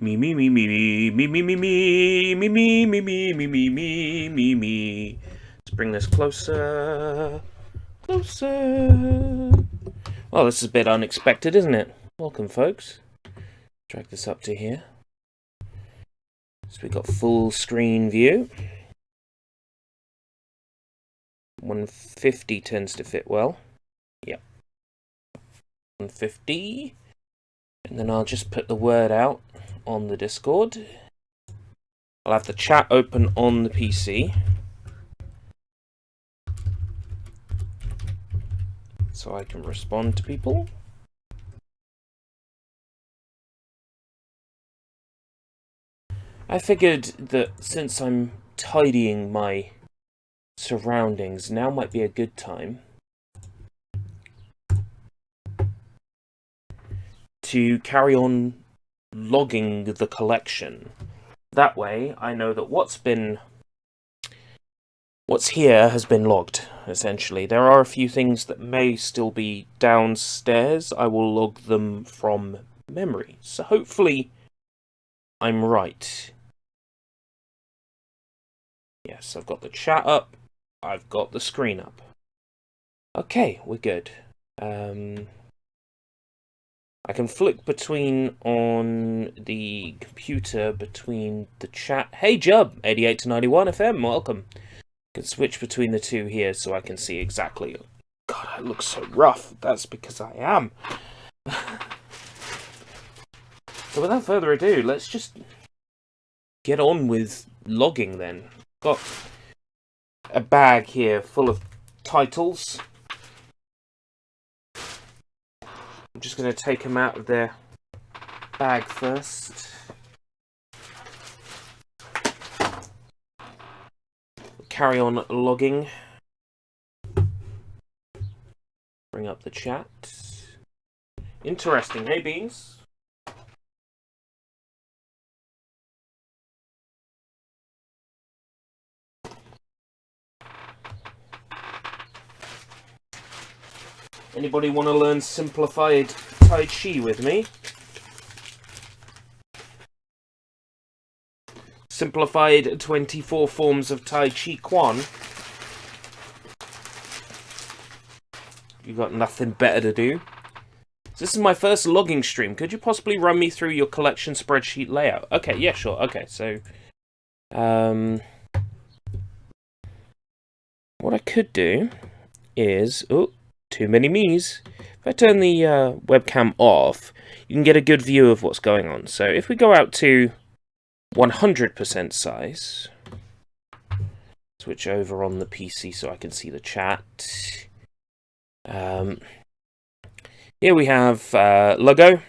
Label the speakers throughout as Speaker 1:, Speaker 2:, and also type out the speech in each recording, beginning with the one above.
Speaker 1: Me me me me me me me me me me me me me me me me me me. Let's bring this closer, closer. Well, this is a bit unexpected, isn't it? Welcome, folks. Drag this up to here. So we've got full screen view. 150 tends to fit well. Yep. 150. And then I'll just put the word out on the Discord. I'll have the chat open on the PC. So I can respond to people. I figured that since I'm tidying my surroundings, now might be a good time to carry on logging the collection. That way, I know that what's here has been logged, essentially. There are a few things that may still be downstairs. I will log them from memory. So hopefully I'm right. Yes, I've got the chat up. I've got the screen up. Okay, we're good. I can flick between on the computer between the chat. Hey, Jub, 88 to 91 FM, welcome. I can switch between the two here so I can see exactly. God, I look so rough. That's because I am. So without further ado, let's just get on with logging then. Got a bag here full of titles. I'm just going to take them out of their bag first. Carry on logging. Bring up the chat. Interesting, hey Beans? Anybody want to learn simplified Tai Chi with me? Simplified 24 forms of Tai Chi Quan. You got nothing better to do? So this is my first logging stream. Could you possibly run me through your collection spreadsheet layout? Okay, yeah, sure. Okay, so what I could do is too many me's. If I turn the webcam off, you can get a good view of what's going on. So if we go out to 100% size, switch over on the PC so I can see the chat. Here we have logo.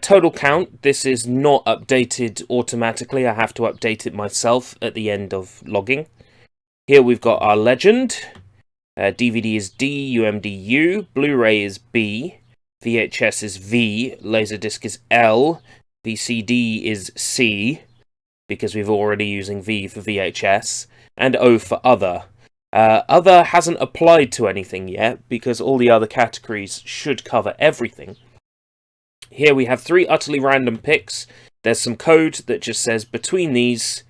Speaker 1: Total count. This is not updated automatically. I have to update it myself at the end of logging. Here we've got our legend. DVD is D, UMD U, Blu-ray is B, VHS is V, Laserdisc is L, VCD is C, because we're already using V for VHS, and O for other. Other hasn't applied to anything yet, because all the other categories should cover everything. Here we have 3 utterly random picks. There's some code that just says, between these,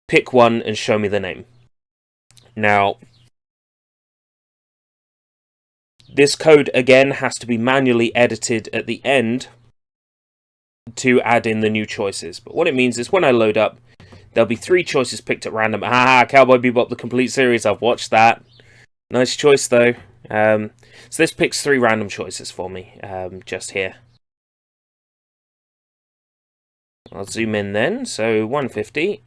Speaker 1: pick one and show me the name. Now, this code, again, has to be manually edited at the end to add in the new choices. But what it means is when I load up, there'll be 3 choices picked at random. Cowboy Bebop, the complete series. I've watched that. Nice choice, though. So this picks 3 random choices for me, just here. I'll zoom in then. So 150.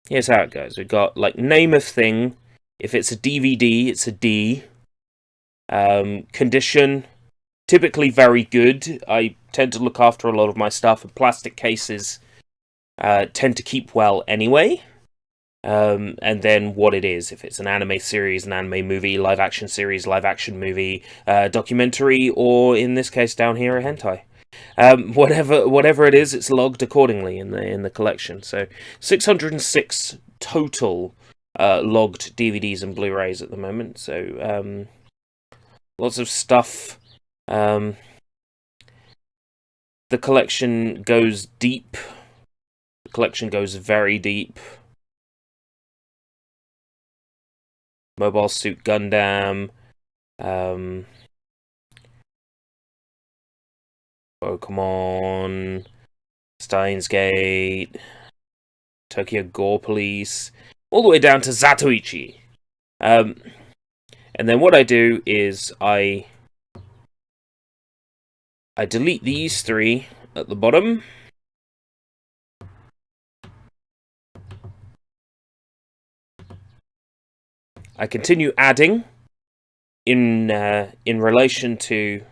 Speaker 1: Here's how it goes. We've got, like, name of thing. If it's a DVD, it's a D. Condition, typically very good. I tend to look after a lot of my stuff, and plastic cases tend to keep well anyway. And then what it is, if it's an anime series, an anime movie, live action series, live action movie, documentary, or in this case down here, a hentai. Whatever it is, it's logged accordingly in the collection. So 606 total logged DVDs and Blu-rays at the moment. So lots of stuff. The collection goes deep. The collection goes very deep. Mobile Suit Gundam, Pokemon, Steins Gate, Tokyo Gore Police, all the way down to Zatoichi. And then what I do is I delete these three at the bottom. I continue adding in relation to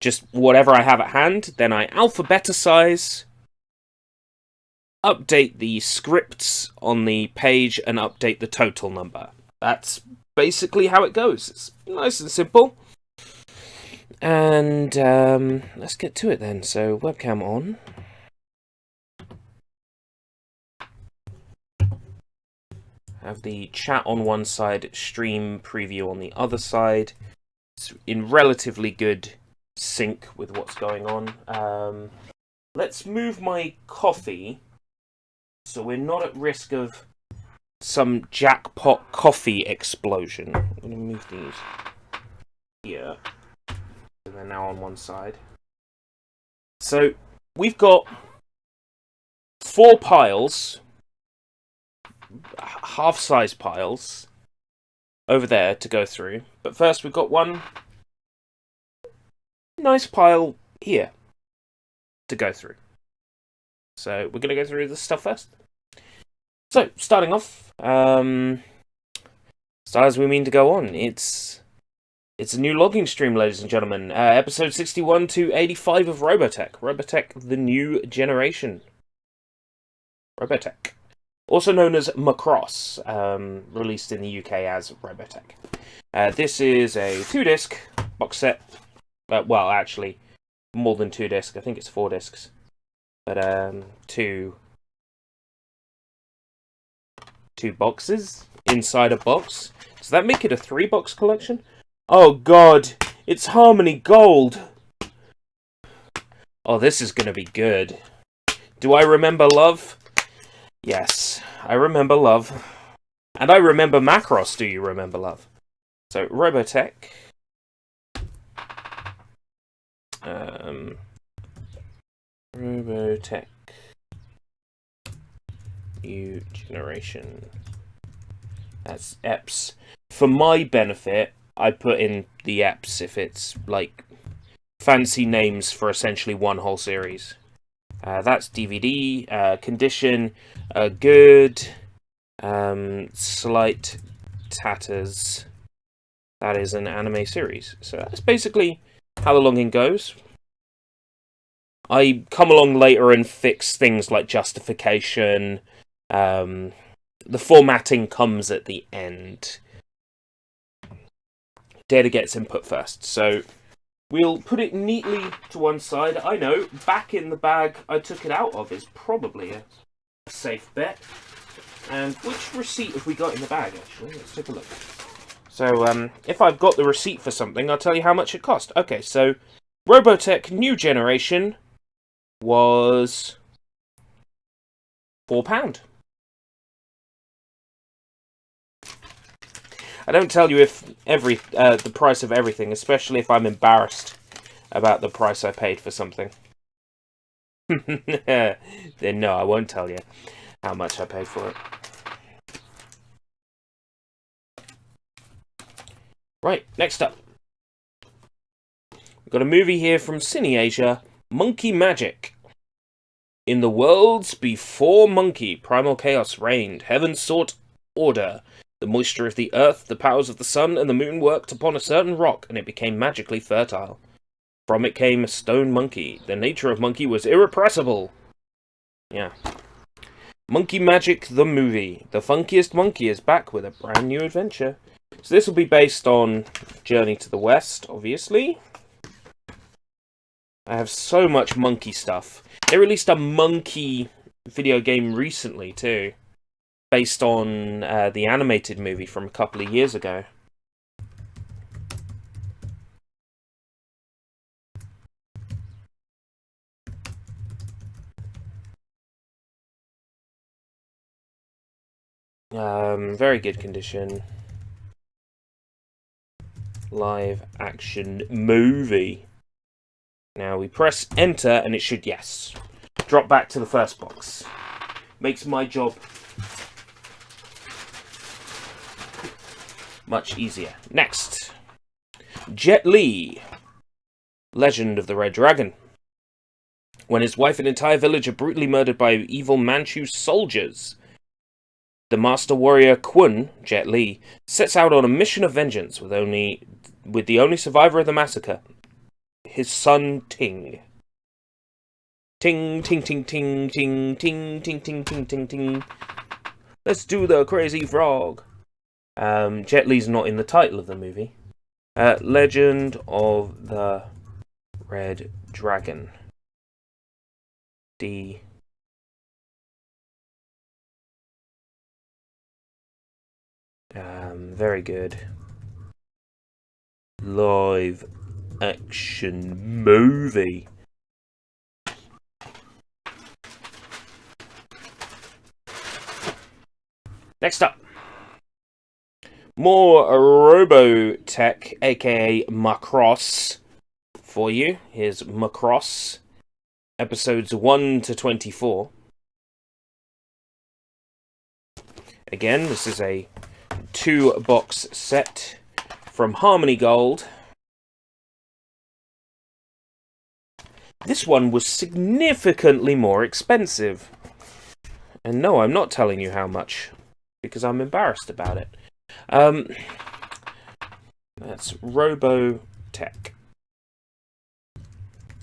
Speaker 1: just whatever I have at hand. Then I alphabeticize, update the scripts on the page, and update the total number. That's basically how it goes. It's nice and simple. And let's get to it then. So webcam on. Have the chat on one side, stream preview on the other side. It's in relatively good sync with what's going on. Let's move my coffee so we're not at risk of some jackpot coffee explosion. I'm going to move these here. So they're now on one side. So we've got 4 piles, half-size piles, over there to go through. But first we've got one nice pile here to go through. So we're going to go through this stuff first. So, starting off, start as we mean to go on. It's a new logging stream, ladies and gentlemen. Episode 61 to 85 of Robotech. Robotech, the new generation. Robotech. Also known as Macross, released in the UK as Robotech. This is a 2-disc box set. Well, actually, more than 2 discs. I think it's 4 discs. But, 2 boxes inside a box. Does that make it a 3-box collection? Oh god, it's Harmony Gold! Oh, this is gonna be good. Do I remember Love? Yes, I remember Love. And I remember Macross, do you remember Love? So, Robotech. Robotech. New generation. That's EPS. For my benefit, I put in the EPS if it's like fancy names for essentially one whole series. That's DVD. Condition, good. Slight tatters. That is an anime series. So that's basically how the logging goes. I come along later and fix things like justification. The formatting comes at the end. Data gets input first, so we'll put it neatly to one side. I know, back in the bag I took it out of is probably a safe bet. And which receipt have we got in the bag, actually? Let's take a look. So, if I've got the receipt for something, I'll tell you how much it cost. Okay, so Robotech New Generation was £4. I don't tell you if the price of everything, especially if I'm embarrassed about the price I paid for something. Then no, I won't tell you how much I paid for it. Right, next up. We've got a movie here from CineAsia, Monkey Magic. In the worlds before Monkey, primal chaos reigned. Heaven sought order. The moisture of the earth, the powers of the sun and the moon worked upon a certain rock, and it became magically fertile. From it came a stone monkey. The nature of monkey was irrepressible. Yeah. Monkey Magic the movie. The funkiest monkey is back with a brand new adventure. So this will be based on Journey to the West, obviously. I have so much monkey stuff. They released a monkey video game recently, too. Based on the animated movie from a couple of years ago. Very good condition. Live action movie. Now we press enter and it should, yes, drop back to the first box. Makes my job much easier. Next, Jet Li, Legend of the Red Dragon. When his wife and entire village are brutally murdered by evil Manchu soldiers, the master warrior Kun, Jet Li, sets out on a mission of vengeance with the only survivor of the massacre, his son Ting. Ting, ting, ting, ting, ting, ting, ting, ting, ting, ting, ting. Let's do the crazy frog. Jet Li's not in the title of the movie. Legend of the Red Dragon. D. Very good. Live action movie. Next up, more Robotech, aka Macross, for you. Here's Macross, episodes 1 to 24. Again, this is a 2-box set from Harmony Gold. This one was significantly more expensive. And no, I'm not telling you how much, because I'm embarrassed about it. That's Robotech.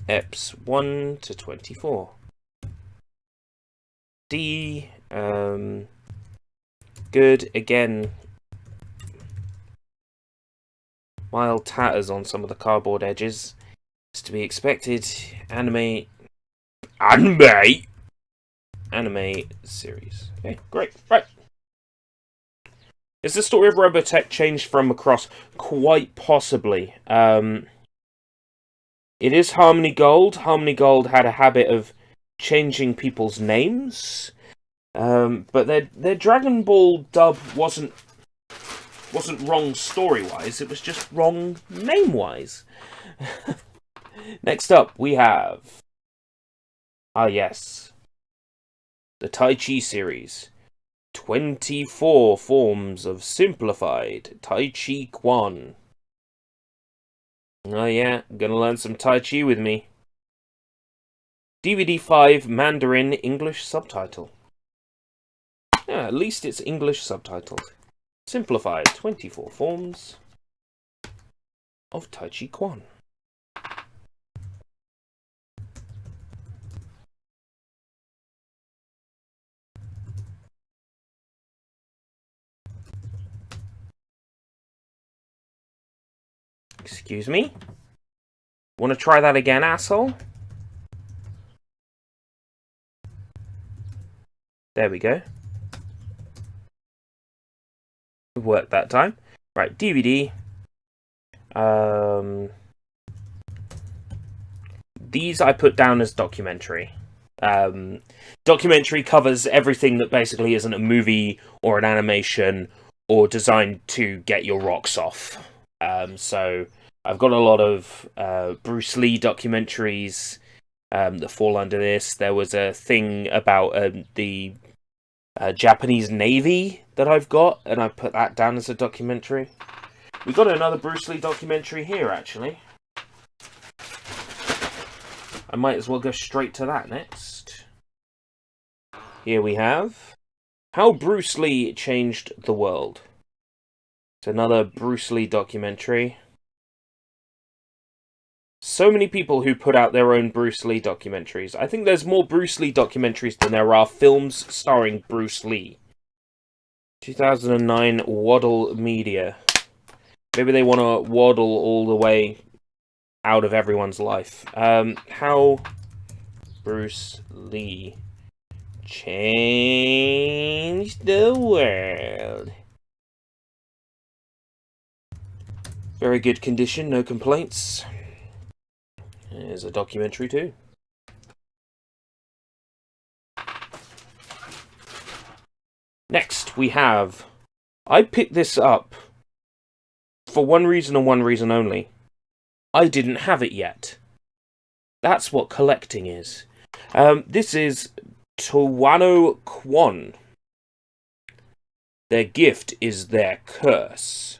Speaker 1: Eps 1 to 24. D, good, again, mild tatters on some of the cardboard edges. It's to be expected. Anime series. Okay, great. Right. Is the story of Robotech changed from Macross? Quite possibly. It is Harmony Gold. Harmony Gold had a habit of changing people's names. But their Dragon Ball dub wasn't wrong story-wise, it was just wrong name-wise. Next up, we have... yes. The Tai Chi series. 24 forms of simplified Tai Chi Quan. Oh yeah, gonna learn some Tai Chi with me. DVD 5 Mandarin English subtitle. Yeah, at least it's English subtitled. Simplified 24 forms of Tai Chi Quan. Excuse me? Want to try that again, asshole? There we go. It worked that time. Right, DVD. These I put down as documentary. Documentary covers everything that basically isn't a movie or an animation or designed to get your rocks off. So I've got a lot of Bruce Lee documentaries that fall under this. There was a thing about the Japanese Navy that I've got, and I put that down as a documentary. We've got another Bruce Lee documentary here, actually. I might as well go straight to that next. Here we have How Bruce Lee Changed the World. It's another Bruce Lee documentary. So many people who put out their own Bruce Lee documentaries. I think there's more Bruce Lee documentaries than there are films starring Bruce Lee. 2009 Waddle Media. Maybe they want to waddle all the way out of everyone's life. How Bruce Lee changed the world. Very good condition, no complaints. There's a documentary too. Next, Next, we have... I picked this up for one reason and one reason only. I didn't have it yet. That's what collecting is. This is Tawano Kwan. Their gift is their curse.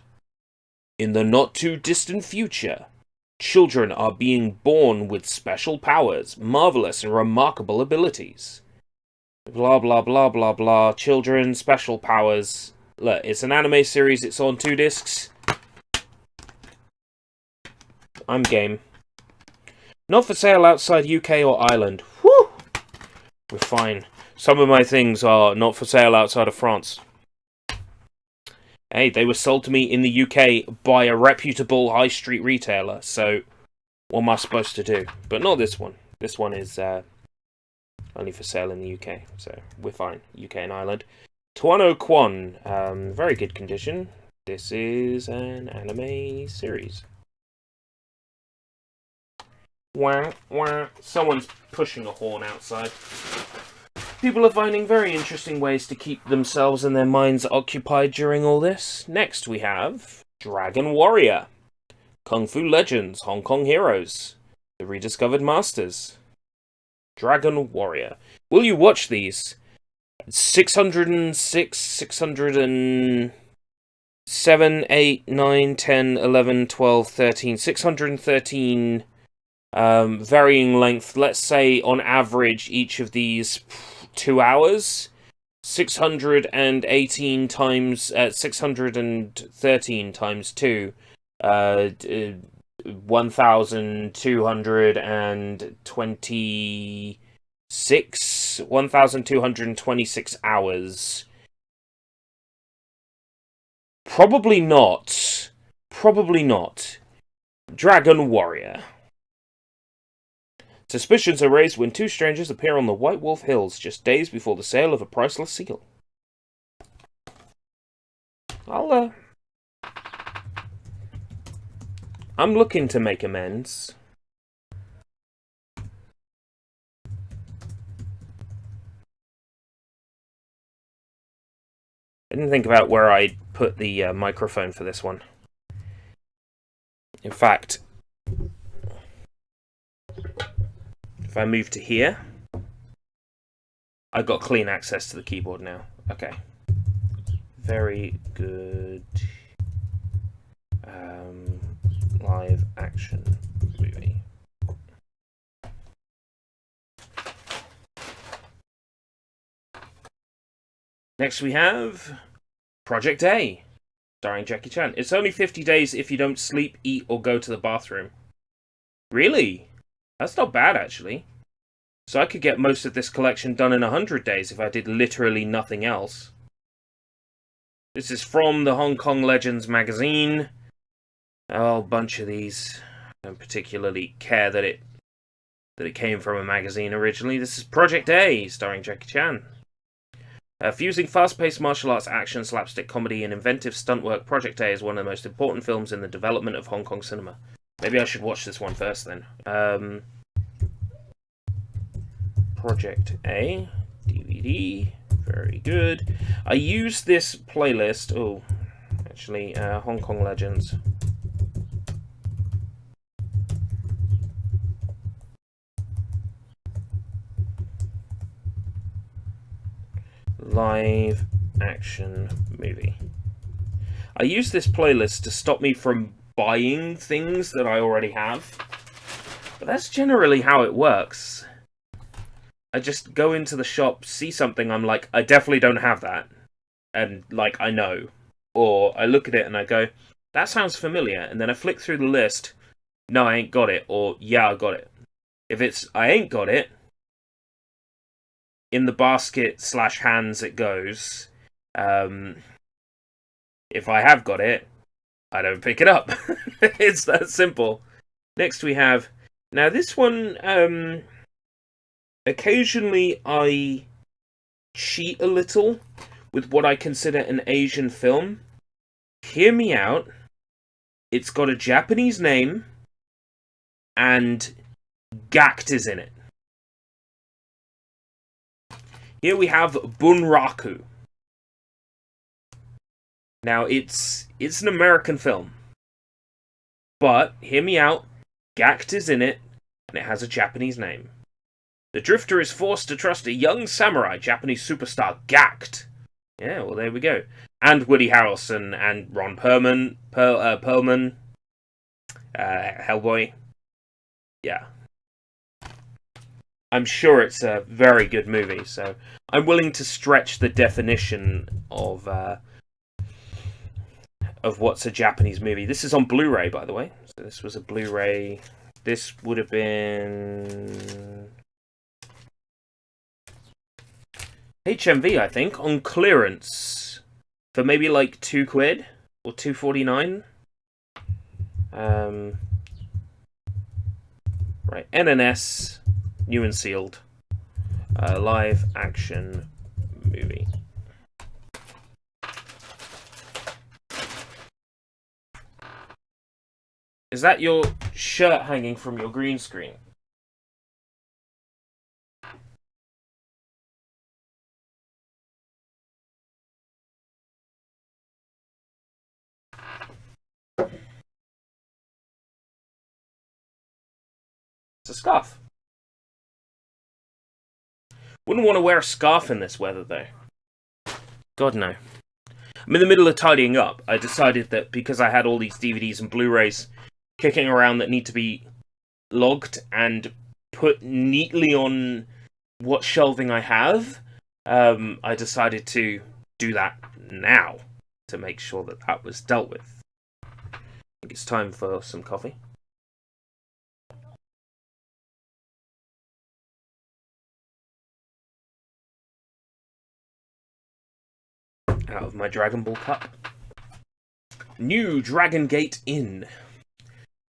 Speaker 1: In the not-too-distant future, children are being born with special powers, marvelous and remarkable abilities. Blah, blah, blah, blah, blah. Children, special powers. Look, it's an anime series. It's on 2 discs. I'm game. Not for sale outside UK or Ireland. Whew! We're fine. Some of my things are not for sale outside of France. Hey, they were sold to me in the UK by a reputable high street retailer, so what am I supposed to do? But not this one. This one is only for sale in the UK, so we're fine. UK and Ireland. Tawano Kwan, very good condition. This is an anime series. Wah, wah. Someone's pushing a horn outside. People are finding very interesting ways to keep themselves and their minds occupied during all this. Next we have Dragon Warrior, Kung Fu Legends, Hong Kong Heroes, The Rediscovered Masters. Dragon Warrior. Will you watch these? 606, 607, 8, 9, 10, 11, 12, 13, 613 varying length. Let's say on average each of these 2 hours. 618 times 613 times 2 1226 hours. Probably not. Dragon Warrior. Suspicions are raised when 2 strangers appear on the White Wolf Hills just days before the sale of a priceless seal. I'm looking to make amends. I didn't think about where I'd put the microphone for this one. In fact, if I move to here, I've got clean access to the keyboard now. Okay. Very good. Live action movie. Next we have Project A, starring Jackie Chan. It's only 50 days if you don't sleep, eat, or go to the bathroom. Really? That's not bad, actually. So I could get most of this collection done in 100 days if I did literally nothing else. This is from the Hong Kong Legends magazine. Oh, a bunch of these. I don't particularly care that it came from a magazine originally. This is Project A, starring Jackie Chan. Fusing fast-paced martial arts, action, slapstick comedy, and inventive stunt work, Project A is one of the most important films in the development of Hong Kong cinema. Maybe I should watch this one first, then. Project A, DVD, very good. I use this playlist, Hong Kong Legends. Live action movie. I use this playlist to stop me from buying things that I already have, but that's generally how it works. I just go into the shop, see something, I'm like, I definitely don't have that, and like, I know. Or I look at it and I go, that sounds familiar, and then I flick through the list, no, I ain't got it, or yeah, I got it. If it's, I ain't got it, in the basket/hands it goes. If I have got it, I don't pick it up. It's that simple. Next we have... Now this one, occasionally I cheat a little with what I consider an Asian film. Hear me out. It's got a Japanese name, and Gact is in it. Here we have Bunraku. Now, it's an American film, but, hear me out, Gact is in it, and it has a Japanese name. The drifter is forced to trust a young samurai Japanese superstar, Gact. Yeah, well, there we go. And Woody Harrelson and Ron Perlman, Hellboy. Yeah. I'm sure it's a very good movie, so I'm willing to stretch the definition of what's a Japanese movie. This is on Blu-ray, by the way. So this was a Blu-ray. This would have been HMV, I think, on clearance for maybe like £2 or $2.49. Right, NNS, new and sealed, live action movie. Is that your shirt hanging from your green screen? It's a scarf. Wouldn't want to wear a scarf in this weather, though. God, no. I'm in the middle of tidying up. I decided that because I had all these DVDs and Blu-rays kicking around that need to be logged and put neatly on what shelving I have, I decided to do that now to make sure that that was dealt with. I think it's time for some coffee. Out of my Dragon Ball cup. New Dragon Gate Inn.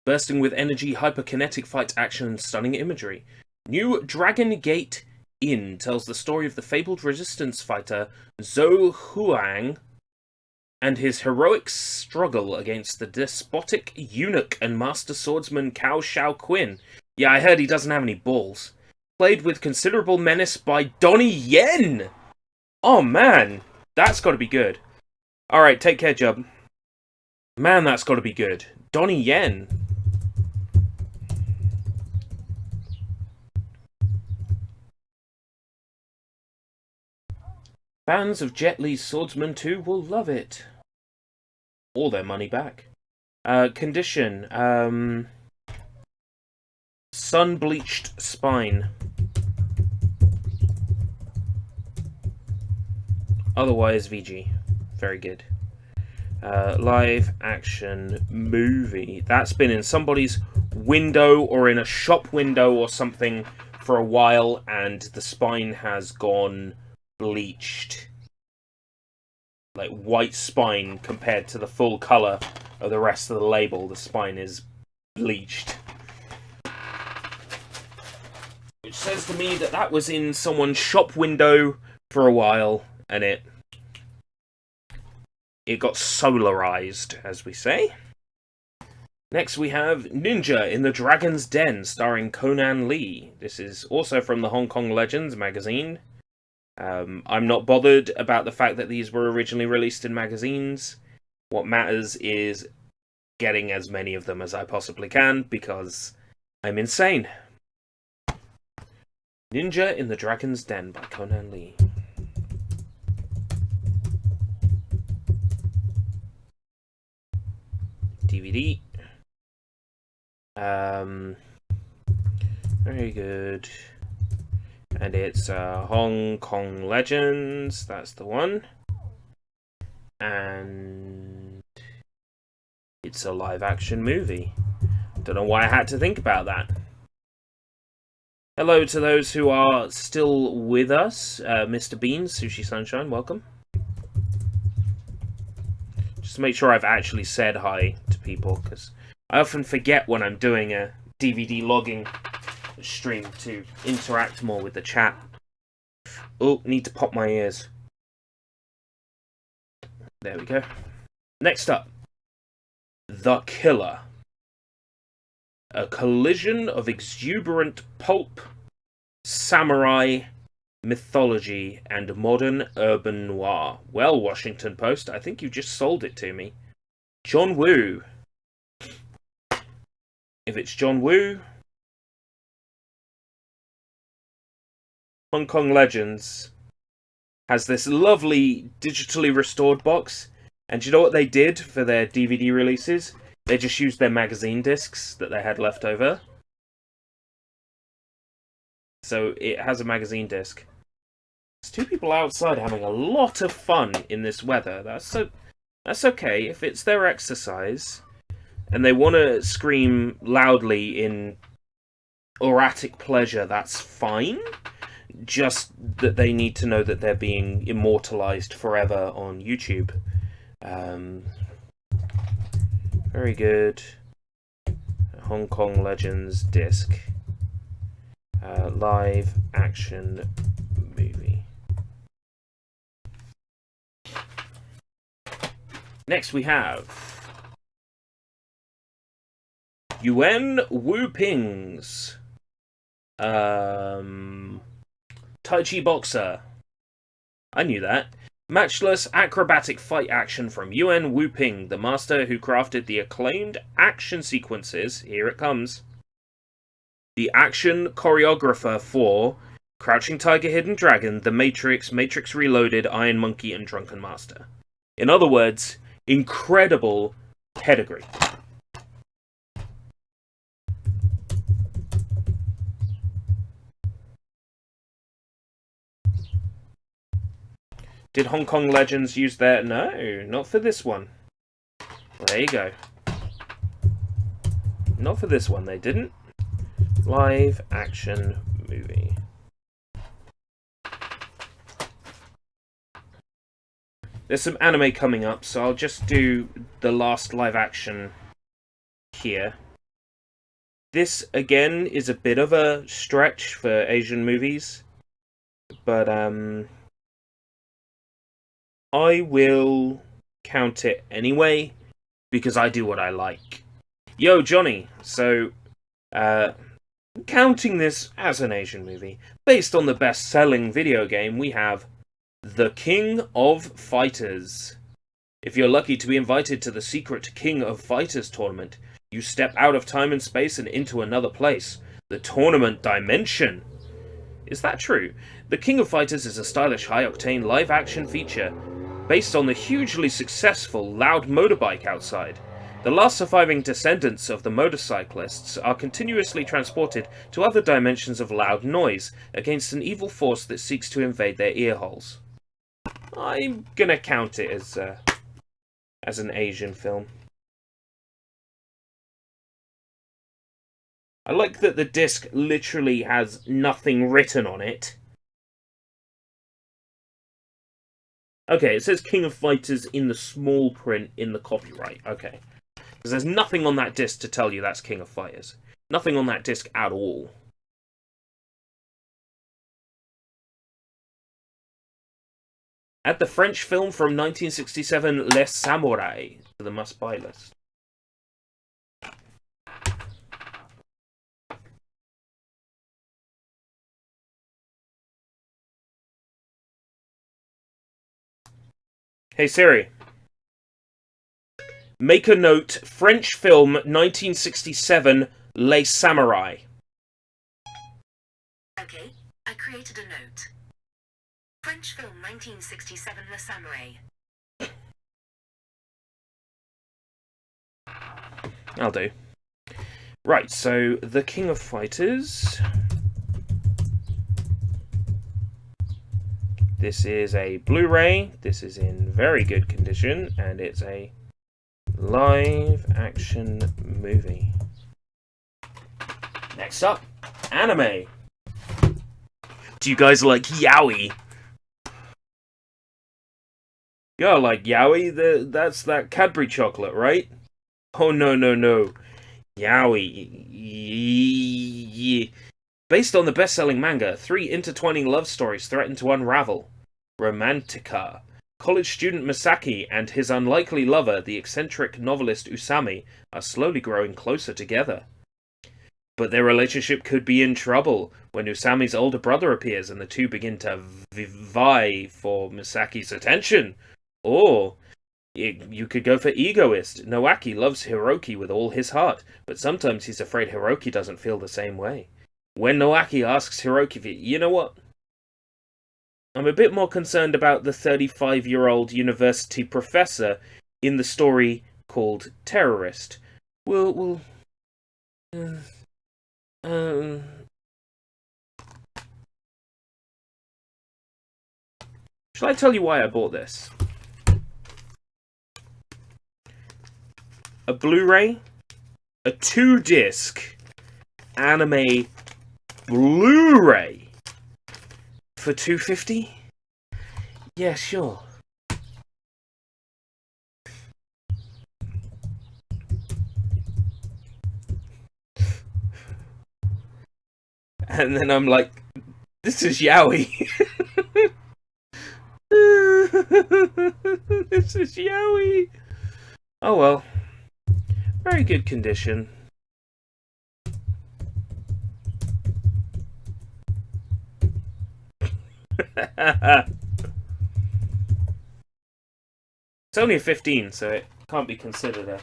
Speaker 1: Bursting with energy, hyperkinetic fight action, and stunning imagery. New Dragon Gate Inn tells the story of the fabled resistance fighter Zhou Huang and his heroic struggle against the despotic eunuch and master swordsman Cao Shao Quinn. Yeah, I heard he doesn't have any balls. Played with considerable menace by Donnie Yen! Oh man, that's gotta be good. Alright, take care, Jub. Man, that's gotta be good. Donnie Yen. Fans of Jet Li's Swordsman 2 will love it. Or their money back. Condition. Sun-bleached spine. Otherwise, VG. Very good. Live action movie. That's been in somebody's window or in a shop window or something for a while, and the spine has gone bleached. Like white spine compared to the full colour of the rest of the label. The spine is bleached. Which says to me that that was in someone's shop window for a while, and it got solarized, as we say. Next we have Ninja in the Dragon's Den, starring Conan Lee. This is also from the Hong Kong Legends magazine. I'm not bothered about the fact that these were originally released in magazines. What matters is getting as many of them as I possibly can, because I'm insane. Ninja in the Dragon's Den by Conan Lee. DVD. Very good. And it's Hong Kong Legends. That's the one. And it's a live action movie. Don't know why I had to think about that. Hello to those who are still with us. Mr. Beans, Sushi Sunshine, welcome. Just to make sure I've actually said hi to people, because I often forget when I'm doing a DVD logging stream to interact more with the chat. Oh, need to pop my ears. There we go. Next up, The Killer. A collision of exuberant pulp, samurai, mythology, and modern urban noir. Well, Washington Post, I think you just sold it to me. John Woo. If it's John Woo, Hong Kong Legends has this lovely digitally restored box. And do you know what they did for their DVD releases? They just used their magazine discs that they had left over. So it has a magazine disc. There's two people outside having a lot of fun in this weather. That's okay. If it's their exercise and they want to scream loudly in erratic pleasure, that's fine. Just that they need to know that they're being immortalized forever on YouTube. Very good. Hong Kong Legends disc. Live action movie. Next we have Yuan Wu Ping's Tai Chi Boxer. I knew that. Matchless acrobatic fight action from Yuan Wu Ping, the master who crafted the acclaimed action sequences. Here it comes. The action choreographer for Crouching Tiger, Hidden Dragon, The Matrix, Matrix Reloaded, Iron Monkey, and Drunken Master. In other words, incredible pedigree. Did Hong Kong Legends use their... No, not for this one. Well, there you go. Not for this one, they didn't. Live action movie. There's some anime coming up, so I'll just do the last live action here. This, again, is a bit of a stretch for Asian movies. But, I will count it anyway, because I do what I like. Yo, Johnny. So, counting this as an Asian movie, based on the best-selling video game, we have The King of Fighters. If you're lucky to be invited to the secret King of Fighters tournament, you step out of time and space and into another place, the tournament dimension. Is that true? The King of Fighters is a stylish, high-octane live-action feature based on the hugely successful Loud motorbike outside. The last surviving descendants of the motorcyclists are continuously transported to other dimensions of loud noise against an evil force that seeks to invade their earholes. I'm gonna count it as an Asian film. I like that the disc literally has nothing written on it. Okay, it says King of Fighters in the small print in the copyright. Okay. Because there's nothing on that disc to tell you that's King of Fighters. Nothing on that disc at all. Add the French film from 1967, Les Samurai, to the must-buy list. Hey Siri. Make a note, French film 1967, Les Samurai.
Speaker 2: Okay, I created a note. French film 1967, Les Samurai.
Speaker 1: I'll do. Right, so The King of Fighters. This is a Blu-ray. This is in very good condition, and it's a live-action movie. Next up, anime. Do you guys like yaoi? Yeah, like yaoi? That's that Cadbury chocolate, right? Oh, no. Yaoi. Based on the best-selling manga, 3 intertwining love stories threaten to unravel. Romantica. College student Masaki and his unlikely lover, the eccentric novelist Usami, are slowly growing closer together. But their relationship could be in trouble when Usami's older brother appears and the two begin to vie for Misaki's attention. Or you could go for egoist. Noaki loves Hiroki with all his heart, but sometimes he's afraid Hiroki doesn't feel the same way. When Noaki asks Hiroki, you know what? I'm a bit more concerned about the 35-year-old university professor in the story called Terrorist. Shall I tell you why I bought this? A Blu-ray, a 2-disc anime Blu-ray for $250? Yeah, sure. And then I'm like, this is yaoi. This is yaoi. Oh well. Very good condition. It's only a 15, so it can't be considered a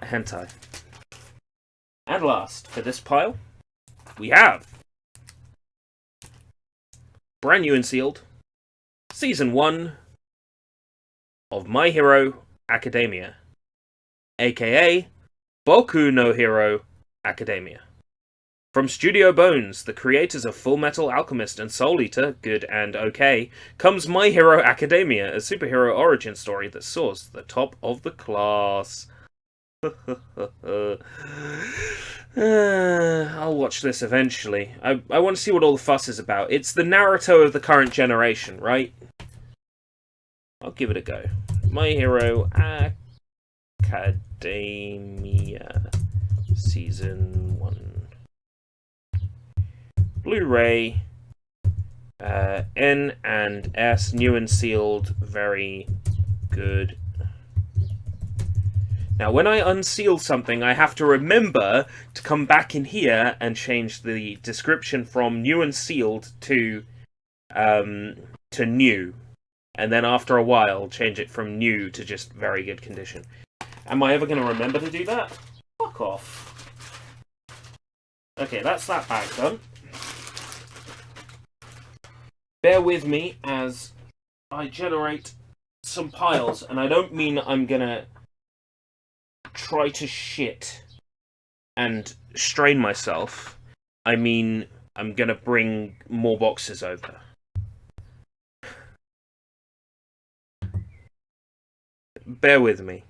Speaker 1: hentai. And last, for this pile, we have brand new and sealed Season 1 of My Hero Academia, aka Boku no Hero Academia. From Studio Bones, the creators of Full Metal Alchemist and Soul Eater, good and okay, comes My Hero Academia, a superhero origin story that soars to the top of the class. I'll watch this eventually. I want to see what all the fuss is about. It's the Naruto of the current generation, right? I'll give it a go. My Hero Academia Season 1. Blu-ray, N and S, new and sealed, very good. Now, when I unseal something, I have to remember to come back in here and change the description from new and sealed to new. And then after a while, change it from new to just very good condition. Am I ever going to remember to do that? Fuck off. Okay, that's that bag done. Bear with me as I generate some piles, and I don't mean I'm gonna try to shit and strain myself. I mean I'm gonna bring more boxes over. Bear with me.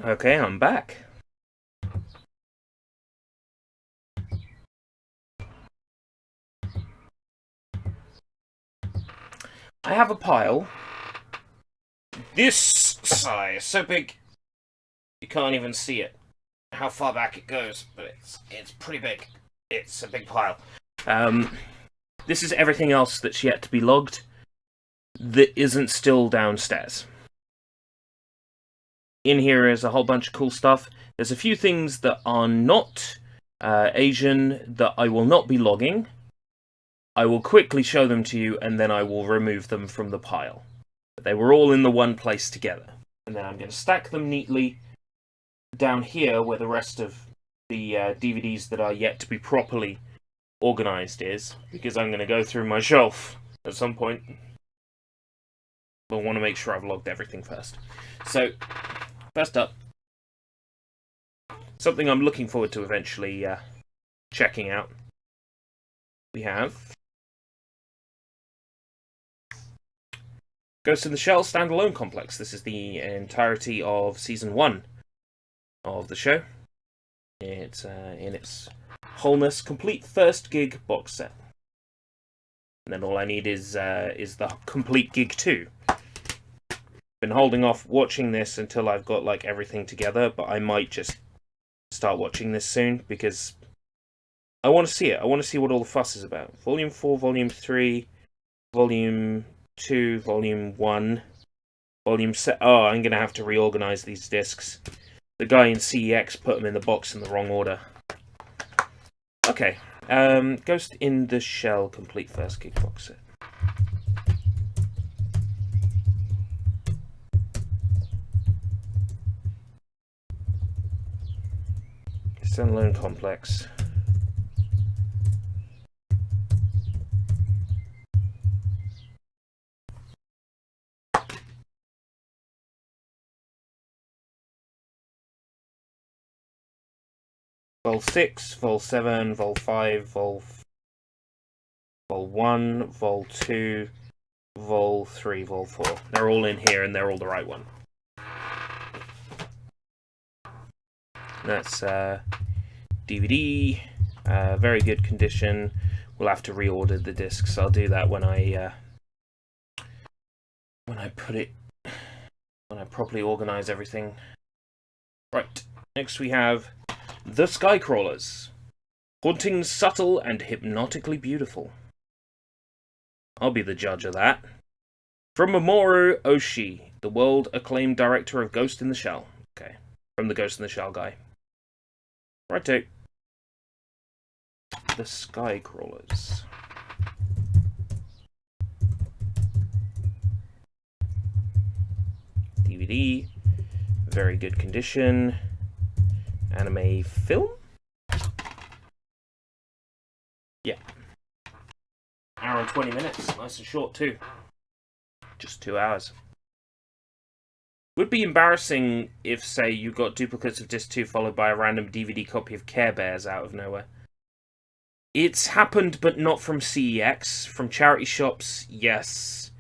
Speaker 1: Okay, I'm back. I have a pile this size, so big you can't even see it. How far back it goes, but it's pretty big. it's a big pile. This is everything else that's yet to be logged that isn't still downstairs. In here is a whole bunch of cool stuff. There's a few things that are not Asian that I will not be logging. I will quickly show them to you, and then I will remove them from the pile. But they were all in the one place together. And then I'm going to stack them neatly down here where the rest of the DVDs that are yet to be properly organised is, because I'm going to go through my shelf at some point. But I want to make sure I've logged everything first. So, first up, something I'm looking forward to eventually checking out. We have Ghost in the Shell standalone complex. This is the entirety of season 1 of the show. It's in its wholeness, complete first gig box set. And then all I need is the complete gig 2. Been holding off watching this until I've got like everything together, but I might just start watching this soon because I want to see it. I want to see what all the fuss is about. Volume 4, Volume 3, Volume 2, Volume 1, Volume 7. Oh, I'm going to have to reorganize these discs. The guy in CEX put them in the box in the wrong order. Okay, Ghost in the Shell complete first gig box set. Standalone complex. Vol 6, Vol 7, Vol 5, Vol 1, Vol 2, Vol 3, Vol 4. They're all in here and they're all the right one. That's DVD, very good condition. We'll have to reorder the discs. I'll do that when I properly organize everything. Right. Next we have The Skycrawlers. Haunting, subtle, and hypnotically beautiful. I'll be the judge of that. From Mamoru Oshii, the world-acclaimed director of Ghost in the Shell. Okay, from the Ghost in the Shell guy. Righto. The Skycrawlers. DVD. Very good condition. Anime film? Yeah. Hour and 20 minutes. Nice and short, too. Just 2 hours. Would be embarrassing if, say, you got duplicates of disc 2 followed by a random DVD copy of Care Bears out of nowhere. It's happened, but not from CEX. From charity shops, yes.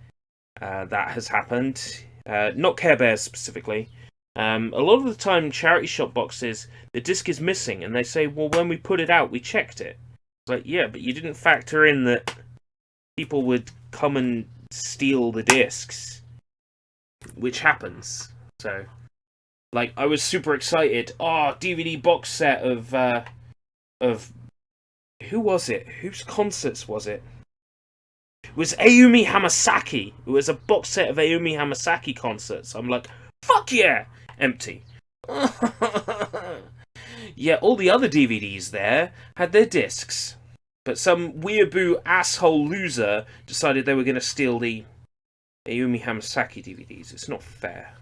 Speaker 1: That has happened. Not Care Bears specifically. A lot of the time, charity shop boxes, the disc is missing, and they say, well, when we put it out, we checked it. It's like, yeah, but you didn't factor in that people would come and steal the discs, which happens. So, like, I was super excited. Oh, DVD box set of who was it? Whose concerts was it? It was Ayumi Hamasaki. It was a box set of Ayumi Hamasaki concerts. I'm like, fuck yeah! Empty. Yeah, all the other DVDs there had their discs. But some weeaboo asshole loser decided they were going to steal the Ayumi Hamasaki DVDs. It's not fair.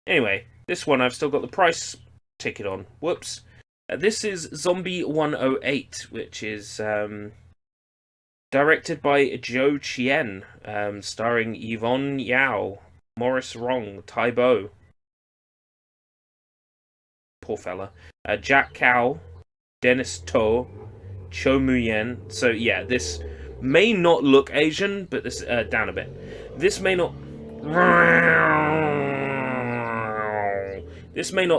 Speaker 1: Anyway, this one I've still got the price ticket on. Whoops. This is Zombie 108, which is directed by Joe Chien, starring Yvonne Yao, Maurice Rong, Tai Bo. Poor fella. Jack Cow, Dennis To, Cho Mu-yen. So yeah, this may not look Asian, but this down a bit. This may not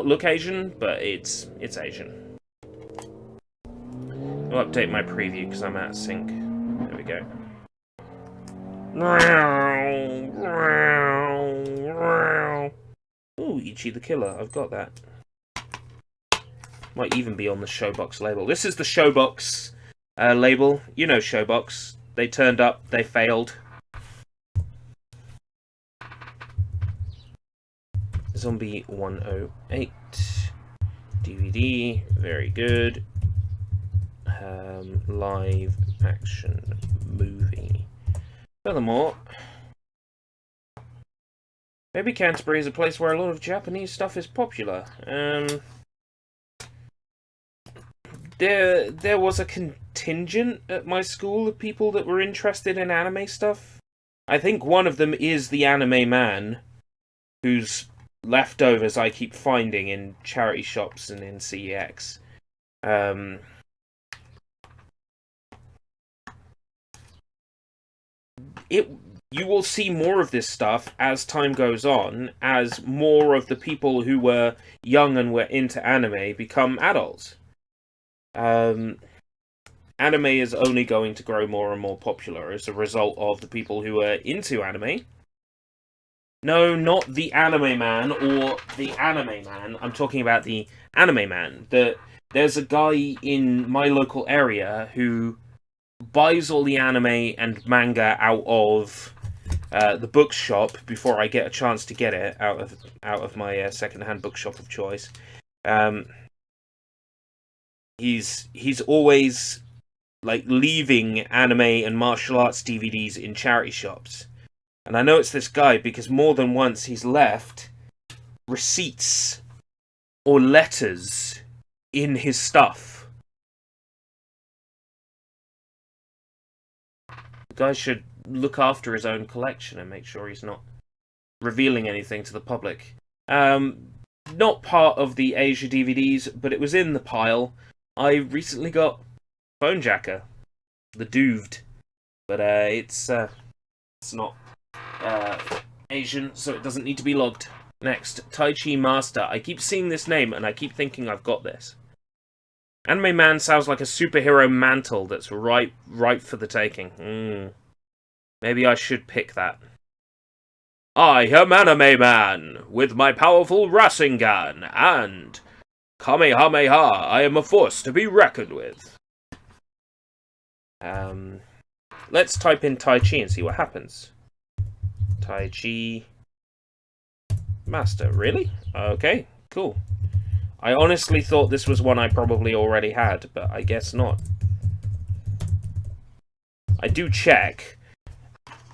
Speaker 1: look Asian, but it's Asian. I'll update my preview because I'm out of sync. There we go. Ooh, Ichi the Killer. I've got that. Might even be on the Showbox label. This is the Showbox label. You know Showbox. They turned up, they failed. Zombie 108. DVD, very good. Live action movie. Furthermore, maybe Canterbury is a place where a lot of Japanese stuff is popular. There was a contingent at my school of people that were interested in anime stuff. I think one of them is the anime man, whose leftovers I keep finding in charity shops and in CEX. You will see more of this stuff as time goes on, as more of the people who were young and were into anime become adults. Anime is only going to grow more and more popular as a result of the people who are into anime. No, not the anime man or the anime man. I'm talking about the anime man. There's a guy in my local area who buys all the anime and manga out of the bookshop before I get a chance to get it out of my second-hand bookshop of choice. He's always like leaving anime and martial arts DVDs in charity shops. And I know it's this guy because more than once he's left receipts or letters in his stuff. The guy should look after his own collection and make sure he's not revealing anything to the public. Not part of the Asia DVDs, but it was in the pile. I recently got Bonejacker, the Dooved, but it's not Asian, so it doesn't need to be logged. Next, Tai Chi Master. I keep seeing this name, and I keep thinking I've got this. Anime Man sounds like a superhero mantle that's ripe for the taking. Maybe I should pick that. I am Anime Man, with my powerful Rasengan, and Kamehameha, I am a force to be reckoned with. Let's type in Tai Chi and see what happens. Tai Chi Master, really? Okay, cool. I honestly thought this was one I probably already had, but I guess not. I do check,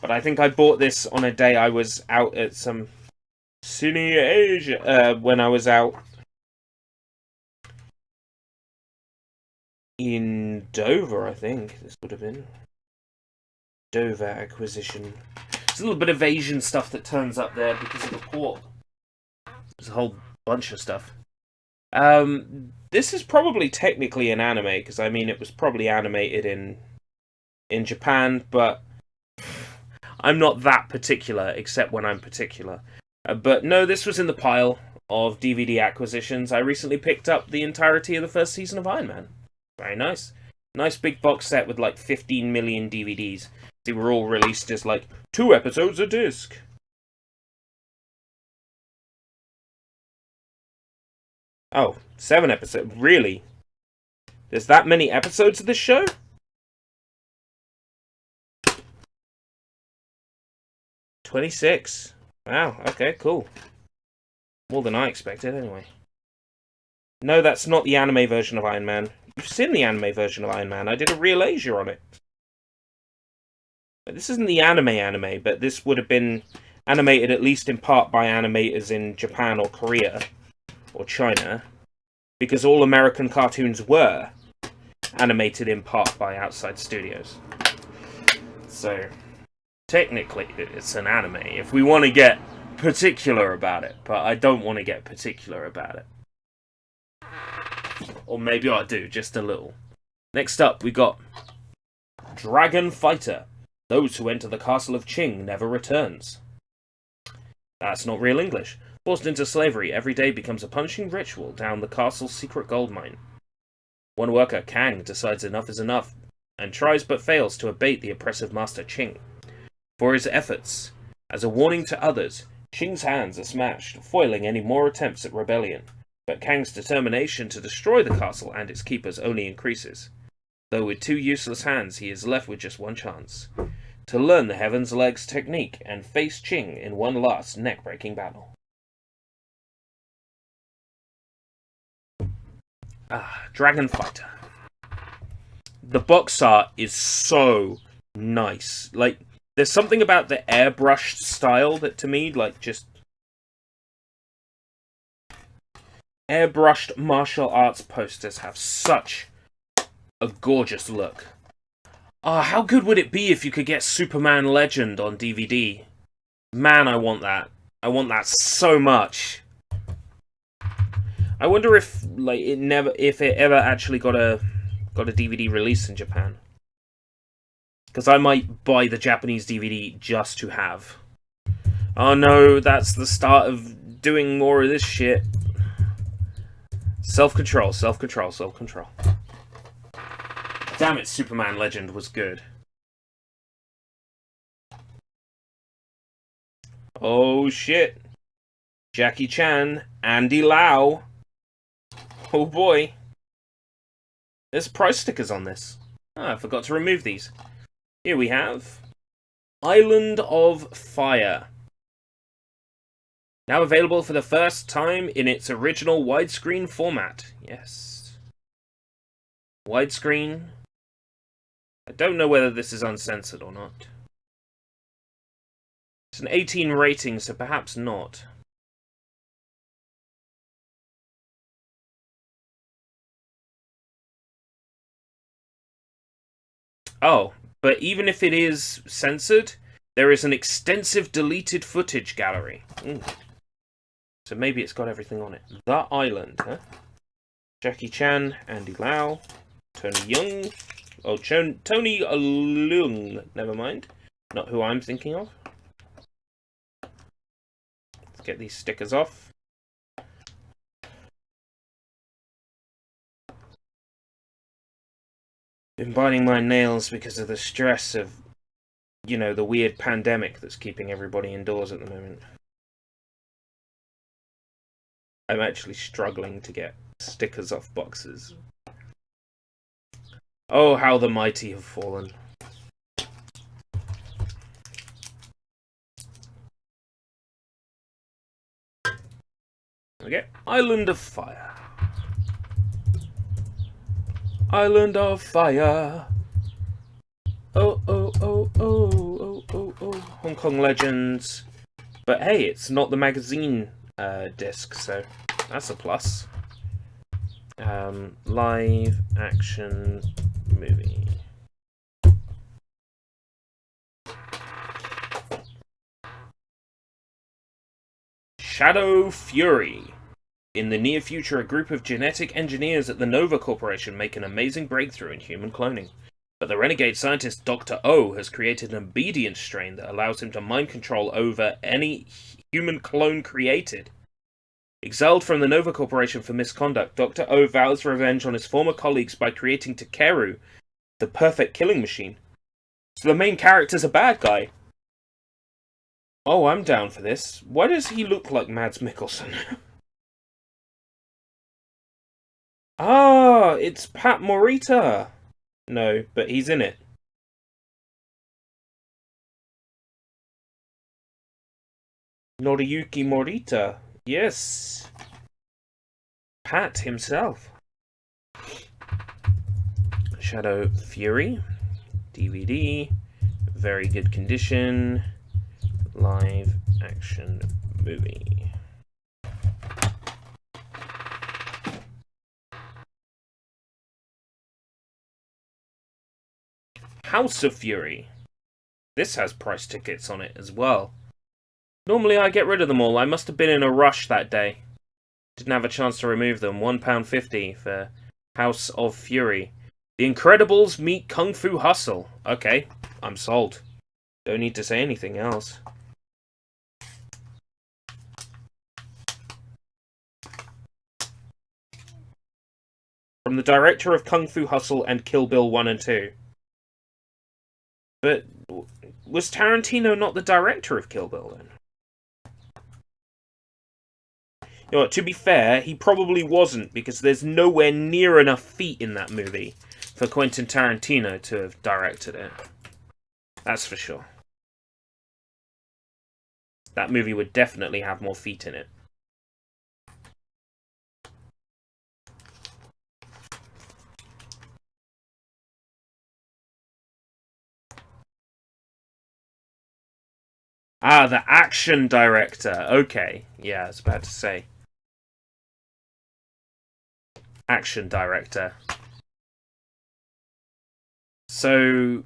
Speaker 1: but I think I bought this on a day I was out at some Cine Asia, when I was out in Dover, I think this would have been. Dover acquisition. There's a little bit of Asian stuff that turns up there because of the port. There's a whole bunch of stuff. This is probably technically an anime, because I mean it was probably animated in Japan, but I'm not that particular, except when I'm particular. But no, this was in the pile of DVD acquisitions. I recently picked up the entirety of the first season of Iron Man. Very nice. Nice big box set with like 15 million DVDs. They were all released as like 2 episodes a disc. Oh, 7 episodes. Really? There's that many episodes of this show? $26. Wow, okay, cool. More than I expected, anyway. No, that's not the anime version of Iron Man. You've seen the anime version of Iron Man. I did a ReelAsia on it. But this isn't the anime, but this would have been animated at least in part by animators in Japan or Korea or China, because all American cartoons were animated in part by outside studios. So, technically, it's an anime, if we want to get particular about it, but I don't want to get particular about it. Or maybe I do, just a little. Next up, we got Dragon Fighter. Those who enter the castle of Qing never returns. That's not real English. Forced into slavery, every day becomes a punishing ritual down the castle's secret gold mine. One worker, Kang, decides enough is enough, and tries but fails to abate the oppressive master Qing. For his efforts, as a warning to others, Qing's hands are smashed, foiling any more attempts at rebellion. But Kang's determination to destroy the castle and its keepers only increases. Though with 2 useless hands, he is left with just one chance. To learn the Heaven's Legs technique and face Ching in one last neck-breaking battle. Dragon Fighter. The box art is so nice. Like, there's something about the airbrushed style that to me, like, just... Airbrushed martial arts posters have such a gorgeous look. How good would it be if you could get Superman Legend on DVD? Man, I want that. I want that so much. I wonder if if it ever actually got a DVD release in Japan. Because I might buy the Japanese DVD just to have. Oh no, that's the start of doing more of this shit. Self-control, self-control, self-control. Damn it, Superman Legend was good. Oh shit. Jackie Chan, Andy Lau. Oh boy. There's price stickers on this. I forgot to remove these. Here we have Island of Fire. Now available for the first time in its original widescreen format. Yes. Widescreen. I don't know whether this is uncensored or not. It's an 18 rating, so perhaps not. Oh, but even if it is censored, there is an extensive deleted footage gallery. So maybe it's got everything on it. The Island, huh? Jackie Chan, Andy Lau, Tony Young. Oh, Tony Leung. Never mind. Not who I'm thinking of. Let's get these stickers off. Been biting my nails because of the stress of, you know, the weird pandemic that's keeping everybody indoors at the moment. I'm actually struggling to get stickers off boxes. Oh, how the mighty have fallen. Okay, Island of Fire. Island of Fire. Oh, oh, oh, oh, oh, oh, oh. Hong Kong Legends. But hey, it's not the magazine disc, so that's a plus. Live action movie. Shadow Fury. In the near future, a group of genetic engineers at the Nova Corporation make an amazing breakthrough in human cloning. But the renegade scientist Dr. O has created an obedience strain that allows him to mind control over any human clone created. Exiled from the Nova Corporation for misconduct, Dr. O vows revenge on his former colleagues by creating Takeru, the perfect killing machine. So the main character's a bad guy. Oh, I'm down for this. Why does he look like Mads Mikkelsen? Ah, it's Pat Morita. No, but he's in it. Noriyuki Morita. Yes. Pat himself. Shadow Fury. DVD. Very good condition. Live action movie. House of Fury. This has price tickets on it as well. Normally I get rid of them all. I must have been in a rush that day. Didn't have a chance to remove them. £1.50 for House of Fury. The Incredibles meet Kung Fu Hustle. Okay, I'm sold. Don't need to say anything else. From the director of Kung Fu Hustle and Kill Bill 1 and 2. But was Tarantino not the director of Kill Bill then? You know what, to be fair, he probably wasn't, because there's nowhere near enough feet in that movie for Quentin Tarantino to have directed it. That's for sure. That movie would definitely have more feet in it. Ah, the action director. Okay. Yeah, I was about to say. Action director. So,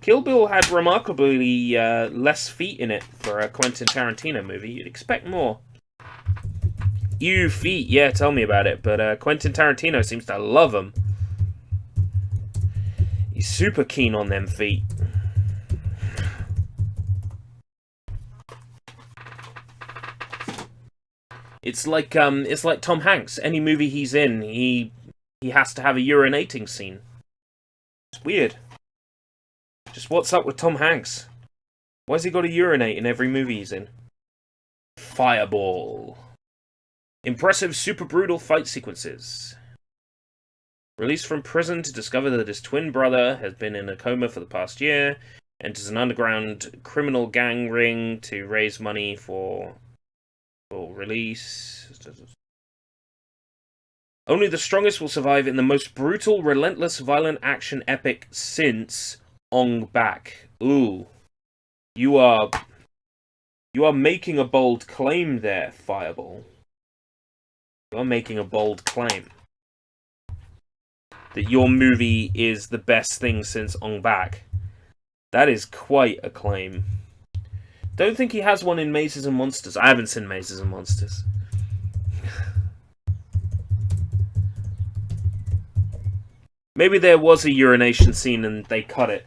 Speaker 1: Kill Bill had remarkably less feet in it for a Quentin Tarantino movie. You'd expect more. Ew, feet. Yeah, tell me about it. But Quentin Tarantino seems to love them. He's super keen on them feet. It's like Tom Hanks. Any movie he's in, he has to have a urinating scene. It's weird. Just what's up with Tom Hanks? Why's he got to urinate in every movie he's in? Fireball. Impressive, super brutal fight sequences. Released from prison to discover that his twin brother has been in a coma for the past year, enters an underground criminal gang ring to raise money for release. Only the strongest will survive in the most brutal, relentless, violent action epic since Ong Bak. Ooh. You are making a bold claim there, Fireball. You are making a bold claim. That your movie is the best thing since Ong Bak. That is quite a claim. Don't think he has one in Mazes and Monsters. I haven't seen Mazes and Monsters. Maybe there was a urination scene and they cut it.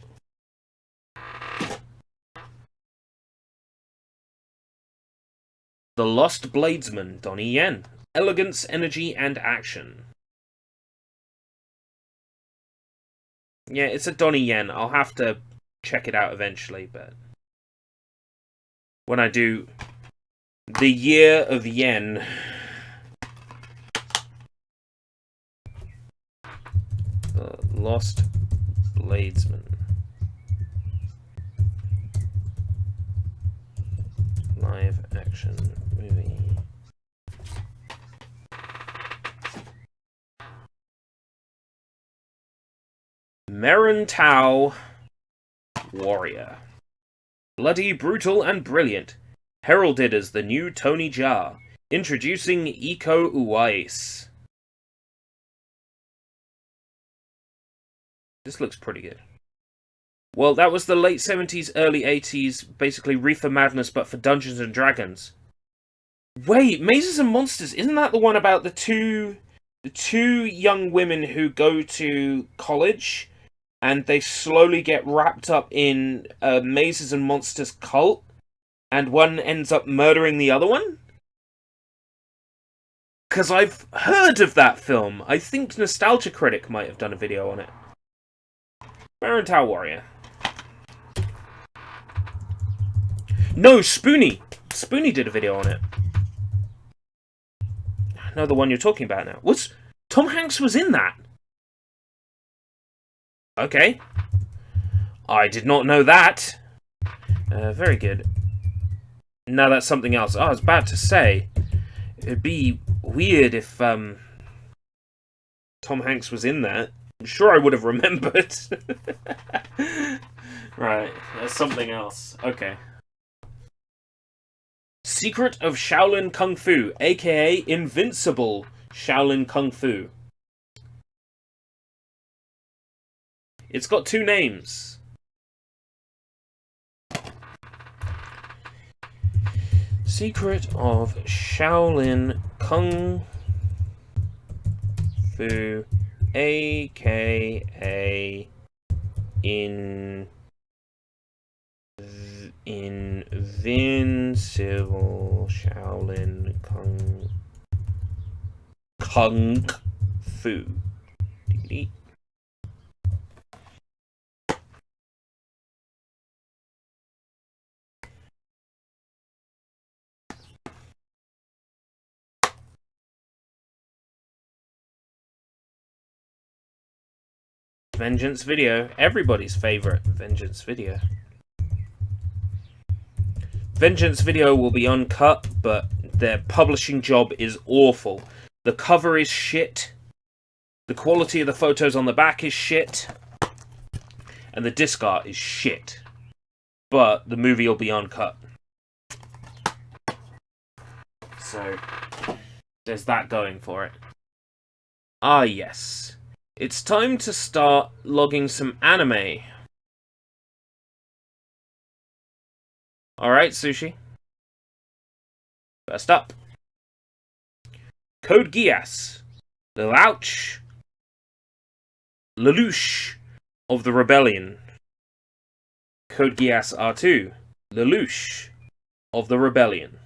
Speaker 1: The Lost Bladesman, Donnie Yen. Elegance, energy, and action. Yeah, it's a Donnie Yen. I'll have to check it out eventually, but when I do the Year of Yen. The Lost Bladesman. Live action movie. Merantau Warrior. Bloody, brutal, and brilliant. Heralded as the new Tony Jaa. Introducing Iko Uwais. This looks pretty good. Well, that was the late 70s, early 80s, basically Reefer Madness, but for Dungeons and Dragons. Wait, Mazes and Monsters, isn't that the one about the two young women who go to college and they slowly get wrapped up in a Mazes and Monsters cult, and one ends up murdering the other one? Because I've heard of that film. I think Nostalgia Critic might have done a video on it. Merantau Warrior. No, Spoonie! Spoonie did a video on it. I know the one you're talking about now. Tom Hanks was in that? Okay. I did not know that. Very good. No, that's something else. I was about to say, it'd be weird if Tom Hanks was in that. I'm sure I would have remembered. Right, that's something else. Okay. Secret of Shaolin Kung Fu, aka Invincible Shaolin Kung Fu. It's got two names. Secret of Shaolin Kung Fu, aka Invincible Shaolin Kung Fu. Vengeance Video. Everybody's favourite Vengeance Video. Vengeance Video will be uncut, but their publishing job is awful. The cover is shit. The quality of the photos on the back is shit. And the disc art is shit. But the movie will be uncut. So, there's that going for it. Ah, yes. It's time to start logging some anime. Alright, Sushi. First up. Code Geass. Lelouch. Lelouch of the Rebellion. Code Geass R2. Lelouch of the Rebellion.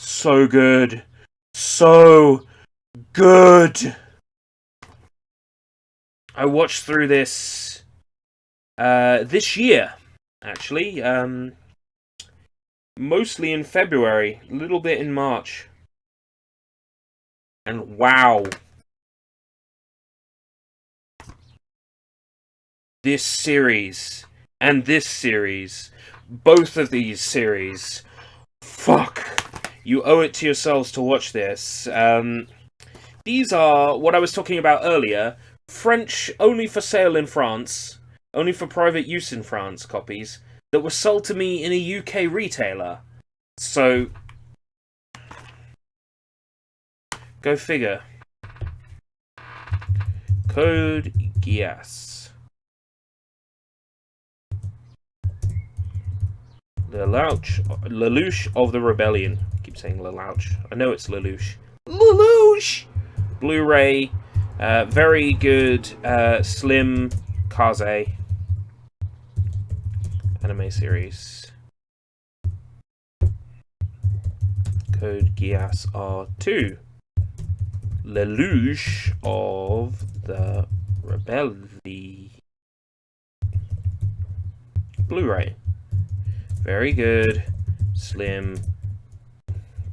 Speaker 1: So good. So good. I watched through this this year, actually. Mostly in February, a little bit in March. And wow. This series and this series, both of these series, fuck. You owe it to yourselves to watch this. These are, what I was talking about earlier, French, only for sale in France, only for private use in France copies, that were sold to me in a UK retailer. So, go figure. Code Geass. Lelouch of the Rebellion. I keep saying Lelouch. I know it's Lelouch. Lelouch! Blu-ray. Very good slim Kaze anime series. Code Geass R2. Lelouch of the Rebellion. Blu-ray. Very good slim